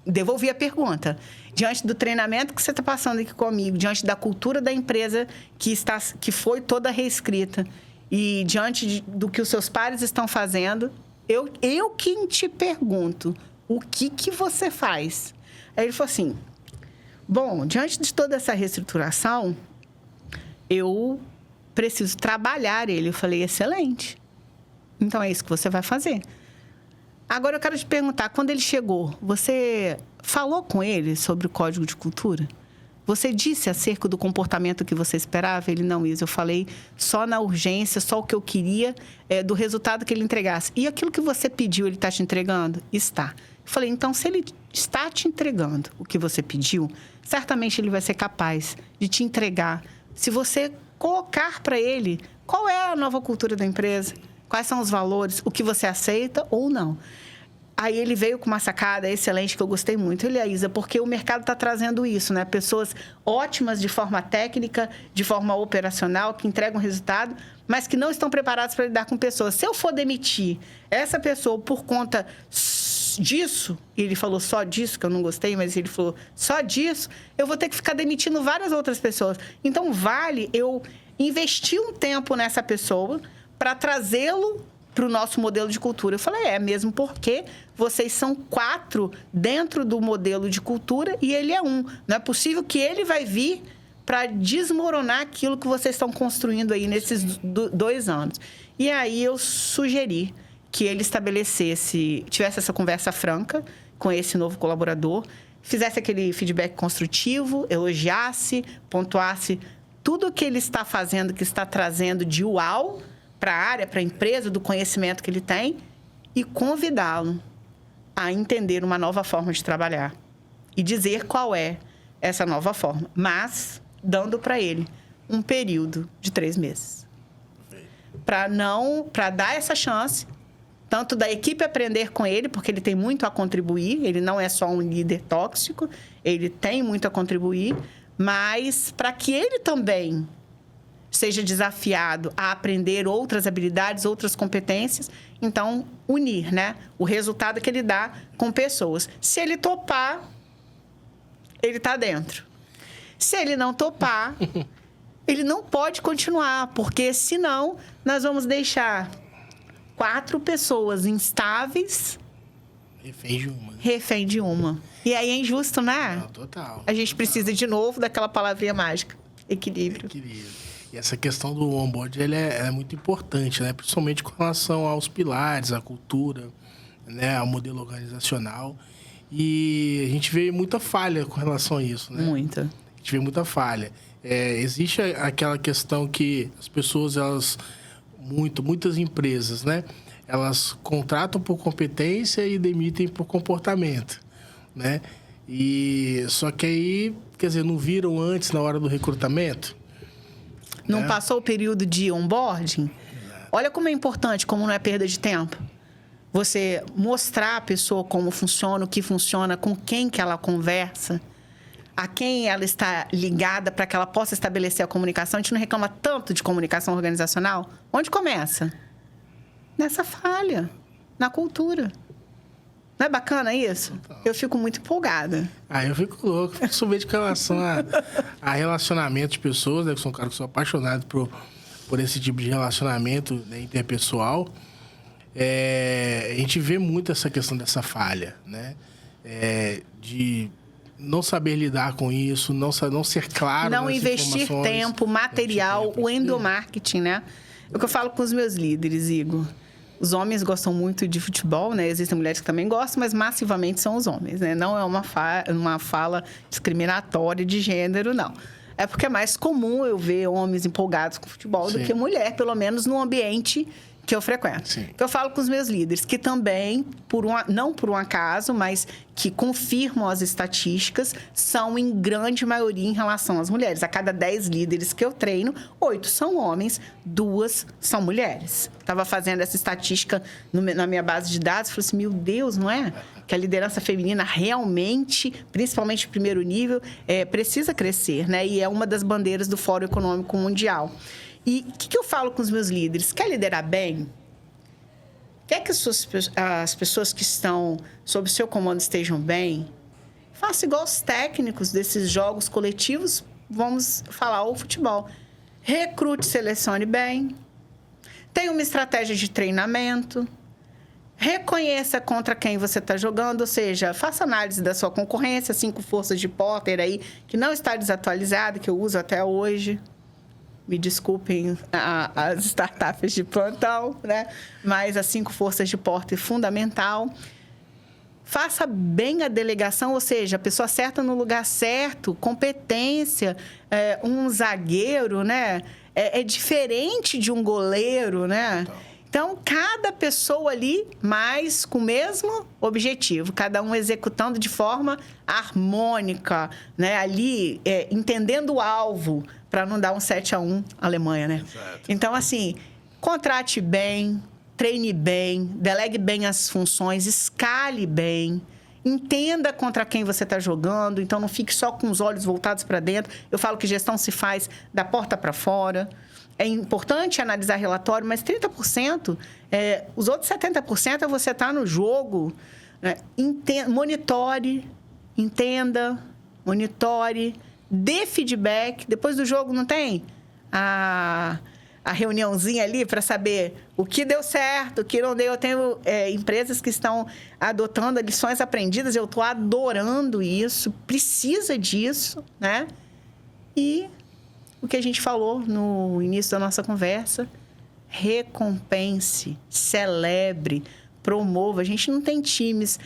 devolvi a pergunta. Diante do treinamento que você está passando aqui comigo, diante da cultura da empresa que foi toda reescrita e diante do que os seus pares estão fazendo, eu quem te pergunto, o que você faz? Aí ele falou assim, bom, diante de toda essa reestruturação, eu preciso trabalhar ele. Eu falei, excelente. Então, é isso que você vai fazer. Agora, eu quero te perguntar, quando ele chegou, você falou com ele sobre o código de cultura? Você disse acerca do comportamento que você esperava? Ele, não, Isa, eu falei só na urgência, só o que eu queria, do resultado que ele entregasse. E aquilo que você pediu, ele está te entregando? Está. Eu falei, então, se ele está te entregando o que você pediu, certamente ele vai ser capaz de te entregar. Se você colocar para ele qual é a nova cultura da empresa, quais são os valores, o que você aceita ou não. Aí ele veio com uma sacada excelente que eu gostei muito. Ele, Isa, porque o mercado está trazendo isso, né? Pessoas ótimas de forma técnica, de forma operacional, que entregam resultado, mas que não estão preparados para lidar com pessoas. Se eu for demitir essa pessoa por conta disso, e ele falou só disso, que eu não gostei, mas ele falou só disso, eu vou ter que ficar demitindo várias outras pessoas. Então, vale eu investir um tempo nessa pessoa para trazê-lo para o nosso modelo de cultura. Eu falei, mesmo porque vocês são 4 dentro do modelo de cultura e ele é 1. Não é possível que ele vai vir para desmoronar aquilo que vocês estão construindo aí nesses 2 anos. E aí eu sugeri que ele tivesse essa conversa franca com esse novo colaborador, fizesse aquele feedback construtivo, elogiasse, pontuasse tudo o que ele está fazendo, que está trazendo de uau para a área, para a empresa, do conhecimento que ele tem, e convidá-lo a entender uma nova forma de trabalhar e dizer qual é essa nova forma, mas dando para ele um período de 3 meses. Para dar essa chance, tanto da equipe aprender com ele, porque ele tem muito a contribuir, ele não é só um líder tóxico, ele tem muito a contribuir, mas para que ele também seja desafiado a aprender outras habilidades, outras competências, então unir, né? O resultado que ele dá com pessoas. Se ele topar, ele está dentro. Se ele não topar, ele não pode continuar, porque senão nós vamos deixar 4 pessoas instáveis refém de uma. E aí é injusto, né? Não, total. A gente precisa de novo daquela palavrinha mágica, equilíbrio. E essa questão do onboard, ele é muito importante, né? Principalmente com relação aos pilares, à cultura, né? Ao modelo organizacional. E a gente vê muita falha com relação a isso, né? Muita. A gente vê muita falha. Existe aquela questão que as pessoas, muitas empresas, né? Elas contratam por competência e demitem por comportamento, né? E só que aí, quer dizer, não viram antes na hora do recrutamento? Não passou o período de onboarding? Olha como é importante, como não é perda de tempo. Você mostrar à pessoa como funciona, o que funciona, com quem que ela conversa, a quem ela está ligada para que ela possa estabelecer a comunicação. A gente não reclama tanto de comunicação organizacional. Onde começa? Nessa falha, na cultura. Não é bacana isso? Eu fico muito empolgada. Eu fico louco. Fico somente com relação a relacionamento de pessoas, né? Que sou um cara que sou apaixonado por esse tipo de relacionamento, né, interpessoal. A gente vê muito essa questão dessa falha, né? De não saber lidar com isso, não ser claro. Não investir tempo, material, o endomarketing, né? É o que eu falo com os meus líderes, Igor. Os homens gostam muito de futebol, né? Existem mulheres que também gostam, mas massivamente são os homens, né? Não é uma fala discriminatória de gênero, não. É porque é mais comum eu ver homens empolgados com futebol do que mulher, pelo menos no ambiente que eu frequento. Sim. Que eu falo com os meus líderes, que também, não por um acaso, mas que confirmam as estatísticas, são em grande maioria em relação às mulheres. A cada 10 líderes que eu treino, 8 são homens, 2 são mulheres. Estava fazendo essa estatística na minha base de dados, falei assim, meu Deus, não é? Que a liderança feminina realmente, principalmente no primeiro nível, precisa crescer, né? E é uma das bandeiras do Fórum Econômico Mundial. E o que eu falo com os meus líderes? Quer liderar bem? Quer que as pessoas que estão sob seu comando estejam bem? Faça igual os técnicos desses jogos coletivos, vamos falar o futebol. Recrute, selecione bem. Tenha uma estratégia de treinamento. Reconheça contra quem você está jogando, ou seja, faça análise da sua concorrência, 5 forças de Porter aí, que não está desatualizada, que eu uso até hoje. Me desculpem as startups de plantão, né? Mas as 5 forças de Porter é fundamental. Faça bem a delegação, ou seja, a pessoa certa no lugar certo, competência. Um zagueiro, né? É diferente de um goleiro, né? Então, cada pessoa ali, mas com o mesmo objetivo. Cada um executando de forma harmônica, né? Ali, entendendo o alvo, para não dar um 7-1 Alemanha, né? Exato. Então, assim, contrate bem, treine bem, delegue bem as funções, escale bem, entenda contra quem você está jogando, então não fique só com os olhos voltados para dentro. Eu falo que gestão se faz da porta para fora. É importante analisar relatório, mas 30%, os outros 70% é você estar no jogo. Né? Monitore, entenda, monitore, dê feedback. Depois do jogo, não tem a reuniãozinha ali para saber o que deu certo, o que não deu. Eu tenho empresas que estão adotando lições aprendidas. Eu estou adorando isso. Precisa disso, né? E o que a gente falou no início da nossa conversa, recompense, celebre, promova. A gente não tem times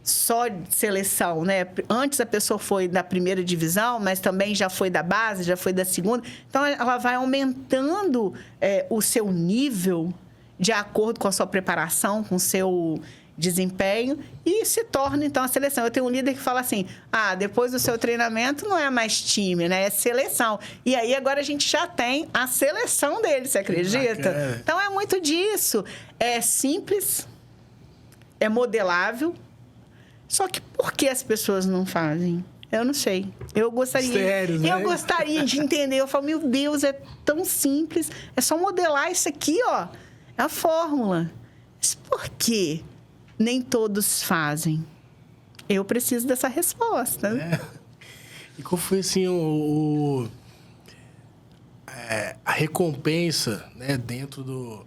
só de seleção, né? Antes a pessoa foi da primeira divisão, mas também já foi da base, já foi da segunda. Então, ela vai aumentando o seu nível de acordo com a sua preparação, com o seu desempenho e se torna, então, a seleção. Eu tenho um líder que fala assim, depois do seu treinamento não é mais time, né? É seleção. E aí, agora a gente já tem a seleção dele, você acredita? Então, é muito disso. É simples, é modelável. Só que por que as pessoas não fazem? Eu não sei. Eu gostaria... Mistérios, né? Eu gostaria de entender. Eu falo, meu Deus, é tão simples. É só modelar isso aqui, ó. É a fórmula. Mas por que nem todos fazem? Eu preciso dessa resposta. E qual foi, assim, a recompensa, né, dentro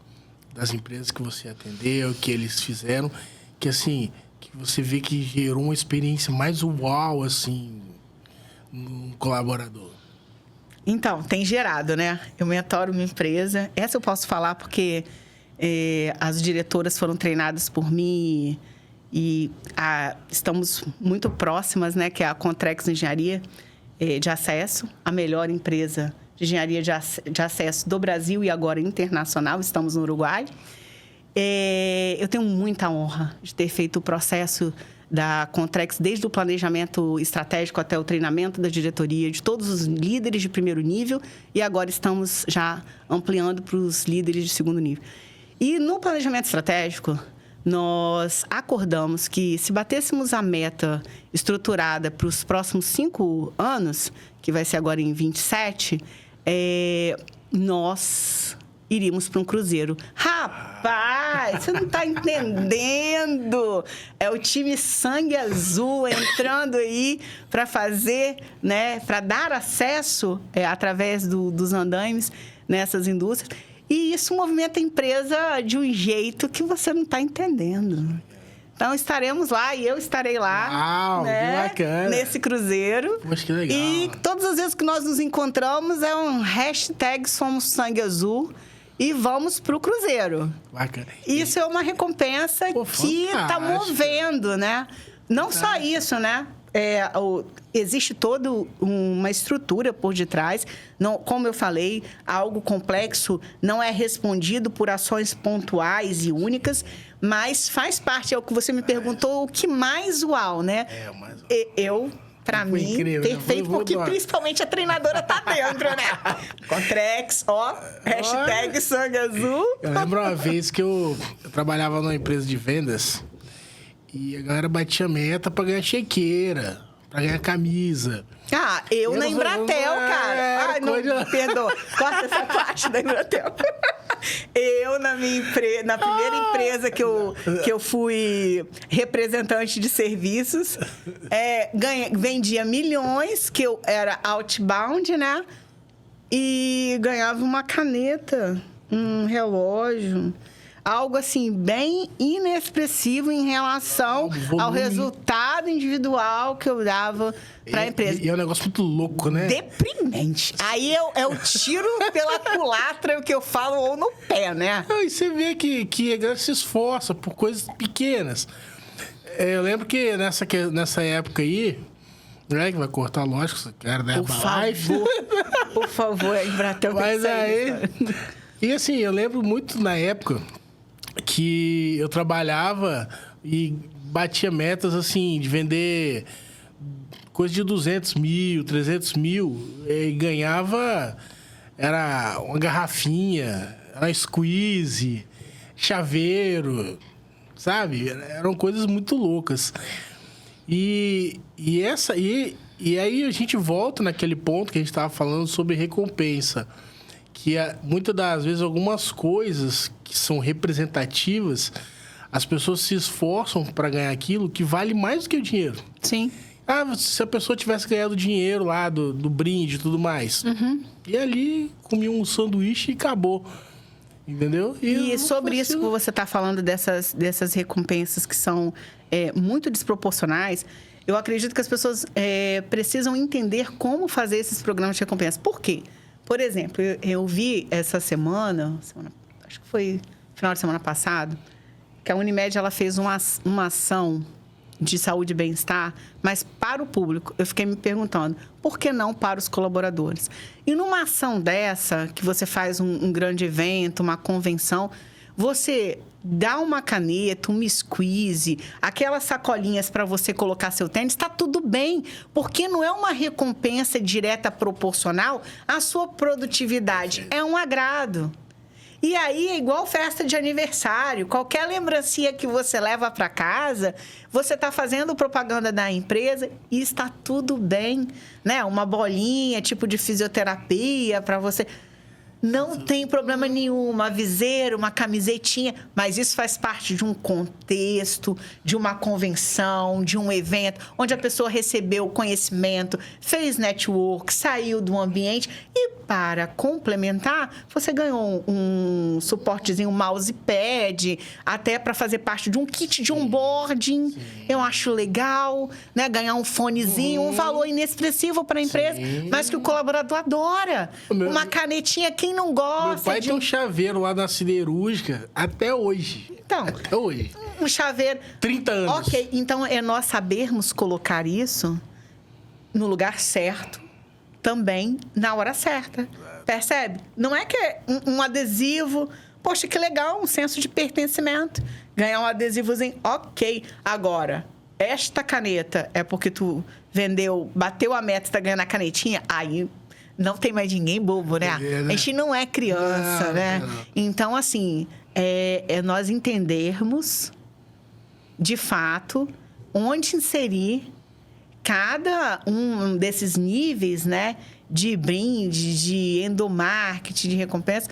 das empresas que você atendeu, que eles fizeram, que, assim, que você vê que gerou uma experiência mais uau, assim, num colaborador? Então, tem gerado, né? Eu mentoro uma empresa. Essa eu posso falar porque as diretoras foram treinadas por mim e estamos muito próximas, né? Que é a Contrex Engenharia de Acesso, a melhor empresa de engenharia de acesso do Brasil e agora internacional. Estamos no Uruguai. Eu tenho muita honra de ter feito o processo da Contrex, desde o planejamento estratégico até o treinamento da diretoria, de todos os líderes de primeiro nível, e agora estamos já ampliando para os líderes de segundo nível. E no planejamento estratégico, nós acordamos que se batêssemos a meta estruturada para os próximos 5 anos, que vai ser agora em 27, nós iríamos para um cruzeiro. Rapaz, você não está entendendo. É o time Sangue Azul entrando aí para fazer, né, para dar acesso através dos andaimes nessas indústrias. E isso movimenta a empresa de um jeito que você não está entendendo. Então, estaremos lá e eu estarei lá. Uau, né, que bacana. Nesse cruzeiro. Poxa, que legal. E todas as vezes que nós nos encontramos é um hashtag Somos Sangue Azul. E vamos para o cruzeiro. Bacana. Isso é uma recompensa que está movendo, né? Não só isso, né? Existe toda uma estrutura por detrás. Não, como eu falei, algo complexo não é respondido por ações pontuais e únicas, mas faz parte, é o que você me perguntou, o que mais uau, né? Mais Para mim, incrível, perfeito, porque principalmente a treinadora tá dentro, né? Contrex, hashtag Sangue Azul. Eu lembro uma vez que eu trabalhava numa empresa de vendas e a galera batia meta para ganhar chequeira, para ganhar camisa. Eu na Embratel, cara. Ai, não, perdoa. Corta essa parte da Embratel. Eu, na primeira empresa que eu fui representante de serviços, vendia milhões, que eu era outbound, né? E ganhava uma caneta, um relógio. Algo, assim, bem inexpressivo em relação ao resultado individual que eu dava para a empresa. E é um negócio muito louco, né? Deprimente. Aí é o tiro pela culatra, o que eu falo, ou no pé, né? E você vê que a galera se esforça por coisas pequenas. Eu lembro que nessa época aí, né, que vai cortar, lógico, essa cara da Herbalife. Por favor, a Embratel tem Mas aí... E assim, eu lembro muito na época que eu trabalhava e batia metas, assim, de vender coisa de 200 mil, 300 mil, e ganhava, era uma garrafinha, era uma squeeze, chaveiro, sabe? Eram coisas muito loucas. E aí a gente volta naquele ponto que a gente estava falando sobre recompensa. Que muitas das vezes algumas coisas que são representativas, as pessoas se esforçam para ganhar aquilo que vale mais do que o dinheiro. Sim. Se a pessoa tivesse ganhado o dinheiro lá do brinde e tudo mais, e ali comia um sanduíche e acabou. Entendeu? E sobre isso que você está falando, dessas recompensas que são muito desproporcionais, eu acredito que as pessoas precisam entender como fazer esses programas de recompensa. Por quê? Por exemplo, eu vi essa semana, acho que foi final de semana passado, que a Unimed ela fez uma ação de saúde e bem-estar, mas para o público. Eu fiquei me perguntando, por que não para os colaboradores? E numa ação dessa, que você faz um grande evento, uma convenção, você dá uma caneta, um squeeze, aquelas sacolinhas para você colocar seu tênis, está tudo bem, porque não é uma recompensa direta proporcional à sua produtividade, é um agrado. E aí é igual festa de aniversário. Qualquer lembrancinha que você leva para casa, você está fazendo propaganda da empresa e está tudo bem, né? Uma bolinha, tipo de fisioterapia para você. Não tem problema nenhum, uma viseira, uma camisetinha, mas isso faz parte de um contexto, de uma convenção, de um evento, onde a pessoa recebeu conhecimento, fez network, saiu do ambiente e, para complementar, você ganhou um suportezinho, um mousepad, até para fazer parte de um kit de onboarding. Sim. Eu acho legal, né? Ganhar um fonezinho, um valor inexpressivo para a empresa, mas que o colaborador adora. Uma canetinha, quem não gosta? Meu pai tem um chaveiro lá na siderúrgica até hoje. Então, até hoje. Um chaveiro. 30 anos. Ok, então é nós sabermos colocar isso no lugar certo, também na hora certa. Percebe? Não é que é um adesivo... Poxa, que legal, um senso de pertencimento. Ganhar um adesivozinho, ok. Agora, esta caneta é porque tu vendeu, bateu a meta e tá ganhando a canetinha, aí... Não tem mais ninguém bobo, né? A gente não é criança, né? Não. Então, assim, é nós entendermos, de fato, onde inserir cada um desses níveis, né? De brinde, de endomarketing, de recompensa,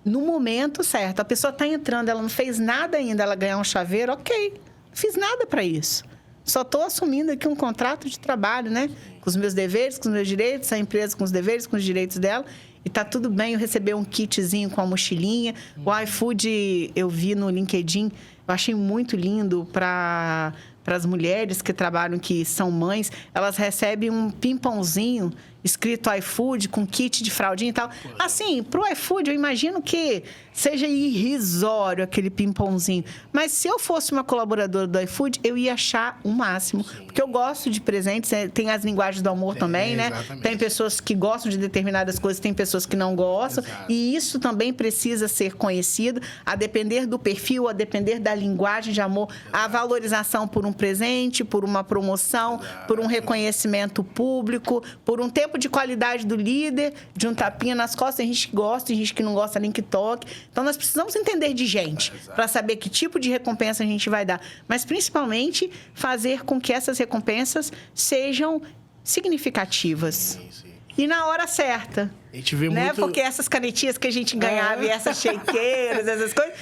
no momento certo. A pessoa está entrando, ela não fez nada ainda, ela ganhar um chaveiro, ok. Não fiz nada para isso. Só estou assumindo aqui um contrato de trabalho, né? Com os meus deveres, com os meus direitos, a empresa com os deveres, com os direitos dela. E tá tudo bem eu receber um kitzinho com a mochilinha. O iFood eu vi no LinkedIn, eu achei muito lindo para as mulheres que trabalham, que são mães. Elas recebem um pimpãozinho escrito iFood, com kit de fraldinha e tal. Assim, pro iFood, eu imagino que seja irrisório aquele pimpãozinho. Mas se eu fosse uma colaboradora do iFood, eu ia achar o máximo. Sim. Porque eu gosto de presentes, tem as linguagens do amor também, né? Exatamente. Tem pessoas que gostam de determinadas coisas, tem pessoas que não gostam. Exato. E isso também precisa ser conhecido, a depender do perfil, a depender da linguagem de amor, exato, a valorização por um presente, por uma promoção, exato, por um reconhecimento público, por um tempo de qualidade do líder, de um tapinha nas costas. Tem gente que gosta, tem gente que não gosta nem que toque. Então, nós precisamos entender de gente para saber que tipo de recompensa a gente vai dar. Mas, principalmente, fazer com que essas recompensas sejam significativas. Sim, sim. E na hora certa. A gente vê né? muito... Porque essas canetinhas que a gente ganhava e essas shakeiras, essas coisas...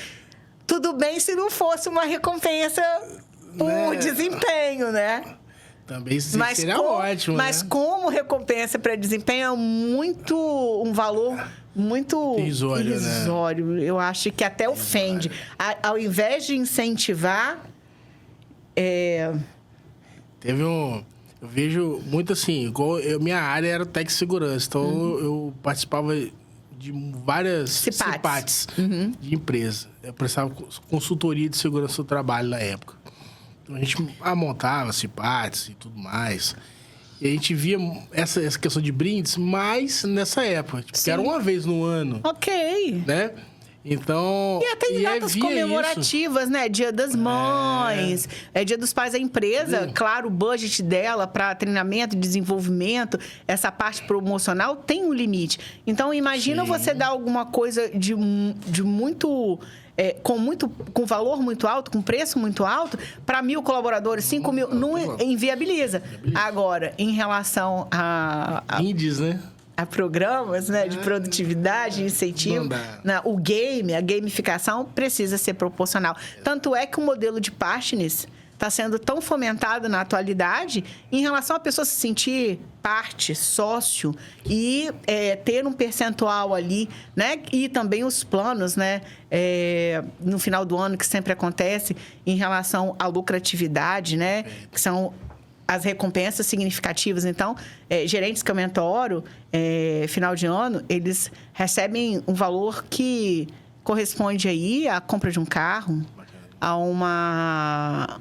Tudo bem se não fosse uma recompensa por desempenho, né? Também seria ótimo, mas né? Como recompensa para desempenho é um valor muito irrisório. Né? Eu acho que até ofende. Ao invés de incentivar... Eu vejo muito assim, igual minha área era Tec Segurança, então eu participava de várias CIPATs de empresa. Eu prestava consultoria de segurança do trabalho na época. Então, a gente montava CIPATs e tudo mais. E a gente via essa questão de brindes mais nessa época. Tipo, que era uma vez no ano. Ok. Né? Então... E até em datas comemorativas, né? Dia das Mães, Dia dos Pais da empresa. Claro, o budget dela para treinamento, desenvolvimento, essa parte promocional tem um limite. Então, imagina você dar alguma coisa de muito... com valor muito alto, com preço muito alto, para 1.000 colaboradores, 5.000, não inviabiliza. Agora, em relação a índices, né? A programas, né, de produtividade, incentivo, a gamificação precisa ser proporcional. Tanto é que o modelo de partners está sendo tão fomentado na atualidade em relação a pessoa se sentir parte, sócio e ter um percentual ali, né? E também os planos, né? No final do ano, que sempre acontece, em relação à lucratividade, né? Que são as recompensas significativas. Então, gerentes que eu mentoro, final de ano, eles recebem um valor que corresponde aí à compra de um carro, a uma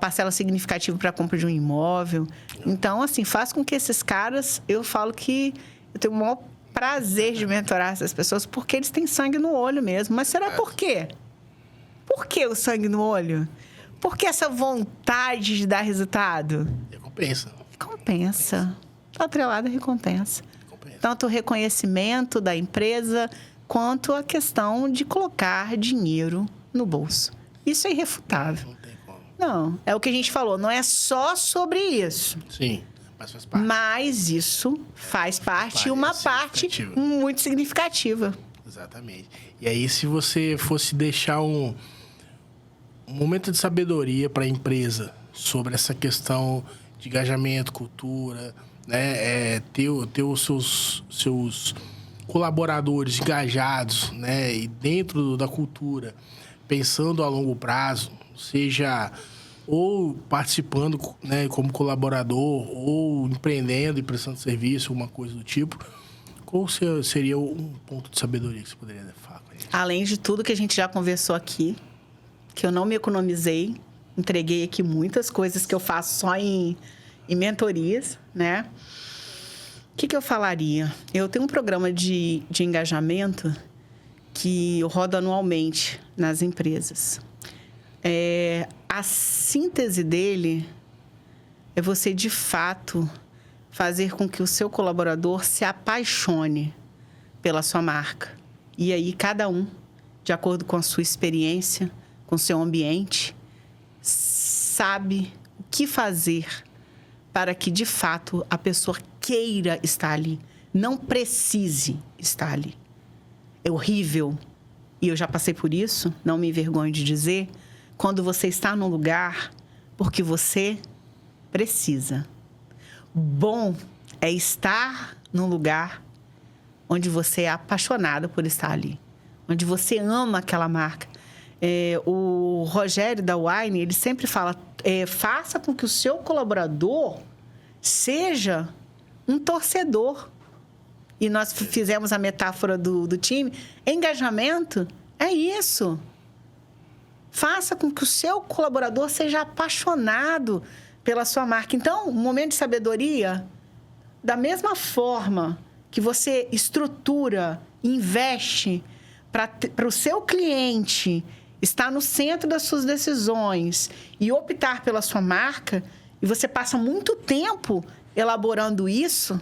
parcela significativa para a compra de um imóvel. Então, assim, faz com que esses caras... Eu falo que eu tenho o maior prazer de mentorar essas pessoas, porque eles têm sangue no olho mesmo. Mas será por quê? Por que o sangue no olho? Por que essa vontade de dar resultado? Recompensa. Está atrelada à recompensa. Tanto o reconhecimento da empresa, quanto a questão de colocar dinheiro no bolso. Isso é irrefutável. Não tem como. Não, é o que a gente falou, não é só sobre isso. Sim, mas faz parte. Mas isso faz parte, e uma parte significativa. muito significativa. Exatamente. E aí, se você fosse deixar um momento de sabedoria para a empresa sobre essa questão de engajamento, cultura, né? Ter os seus colaboradores engajados, né? E dentro da cultura, pensando a longo prazo, seja ou participando, né, como colaborador, ou empreendendo e prestando serviço, alguma coisa do tipo, qual seria um ponto de sabedoria que você poderia falar com ele? Além de tudo que a gente já conversou aqui, que eu não me economizei, entreguei aqui muitas coisas que eu faço só em mentorias, né? O que eu falaria? Eu tenho um programa de engajamento que eu rodo anualmente nas empresas. A síntese dele é você, de fato, fazer com que o seu colaborador se apaixone pela sua marca. E aí, cada um, de acordo com a sua experiência, com o seu ambiente, sabe o que fazer para que, de fato, a pessoa queira estar ali, não precise estar ali. É horrível, e eu já passei por isso, não me envergonho de dizer, quando você está num lugar porque você precisa. Bom é estar num lugar onde você é apaixonada por estar ali, onde você ama aquela marca. O Rogério da Wine, ele sempre fala, faça com que o seu colaborador seja um torcedor. E nós fizemos a metáfora do time. Engajamento é isso. Faça com que o seu colaborador seja apaixonado pela sua marca. Então, um momento de sabedoria, da mesma forma que você estrutura, investe para o seu cliente estar no centro das suas decisões e optar pela sua marca, e você passa muito tempo elaborando isso,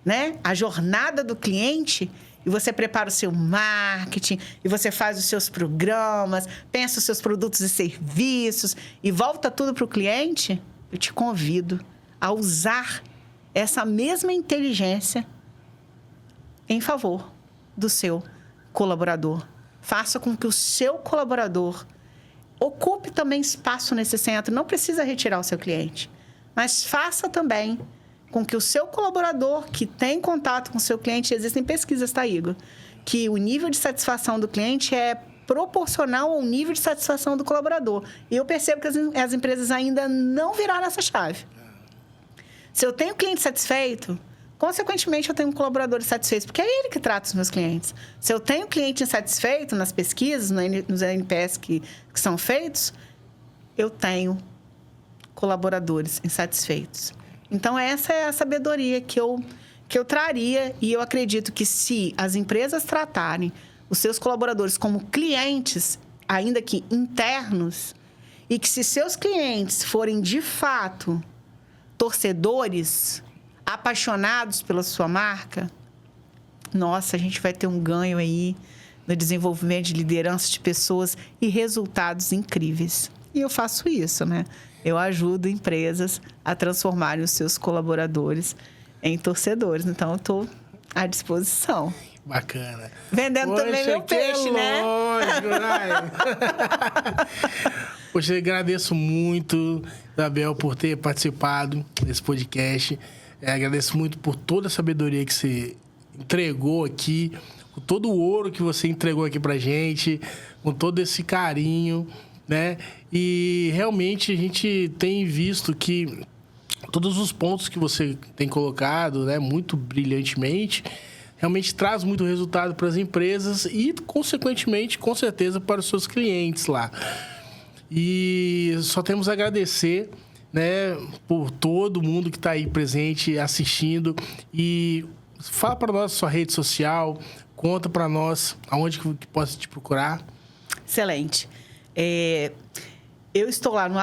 né? A jornada do cliente, e você prepara o seu marketing, e você faz os seus programas, pensa os seus produtos e serviços, e volta tudo para o cliente, eu te convido a usar essa mesma inteligência em favor do seu colaborador. Faça com que o seu colaborador ocupe também espaço nesse centro. Não precisa retirar o seu cliente, mas faça também com que o seu colaborador, que tem contato com o seu cliente, existem pesquisas, tá, Igor? Que o nível de satisfação do cliente é proporcional ao nível de satisfação do colaborador. E eu percebo que as empresas ainda não viraram essa chave. Se eu tenho cliente satisfeito, consequentemente, eu tenho colaboradores satisfeitos, porque é ele que trata os meus clientes. Se eu tenho cliente insatisfeito nas pesquisas, nos NPS que são feitos, eu tenho colaboradores insatisfeitos. Então, essa é a sabedoria que eu traria, e eu acredito que se as empresas tratarem os seus colaboradores como clientes, ainda que internos, e que se seus clientes forem, de fato, torcedores, apaixonados pela sua marca, nossa, a gente vai ter um ganho aí no desenvolvimento de liderança de pessoas e resultados incríveis. E eu faço isso, né? Eu ajudo empresas a transformarem os seus colaboradores em torcedores. Então, eu estou à disposição. Bacana. Vendendo também meu peixe, né? Lógico, né? Poxa, eu agradeço muito, Isabel, por ter participado desse podcast. Agradeço muito por toda a sabedoria que você entregou aqui, por todo o ouro que você entregou aqui pra gente, com todo esse carinho, né? E realmente a gente tem visto que todos os pontos que você tem colocado, né, muito brilhantemente, realmente traz muito resultado para as empresas e, consequentemente, com certeza, para os seus clientes lá. E só temos a agradecer, né, por todo mundo que está aí presente, assistindo. E fala para nós a sua rede social, conta para nós aonde que possa te procurar. Excelente. Eu estou lá no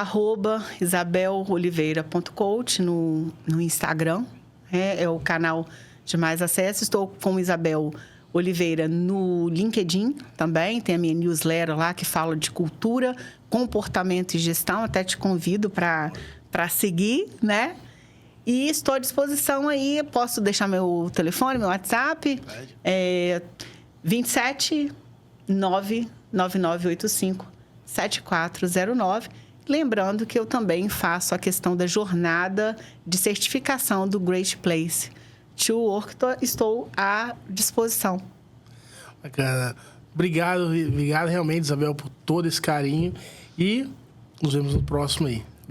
@isabeloliveira.coach no Instagram. É o canal de mais acesso. Estou com Isabel Oliveira no LinkedIn também. Tem a minha newsletter lá que fala de cultura, comportamento e gestão. Até te convido para seguir, né? E estou à disposição aí. Posso deixar meu telefone, meu WhatsApp? 27 99985 7409. Lembrando que eu também faço a questão da jornada de certificação do Great Place to Work. Estou à disposição. Bacana. Obrigado realmente, Isabel, por todo esse carinho. E nos vemos no próximo aí.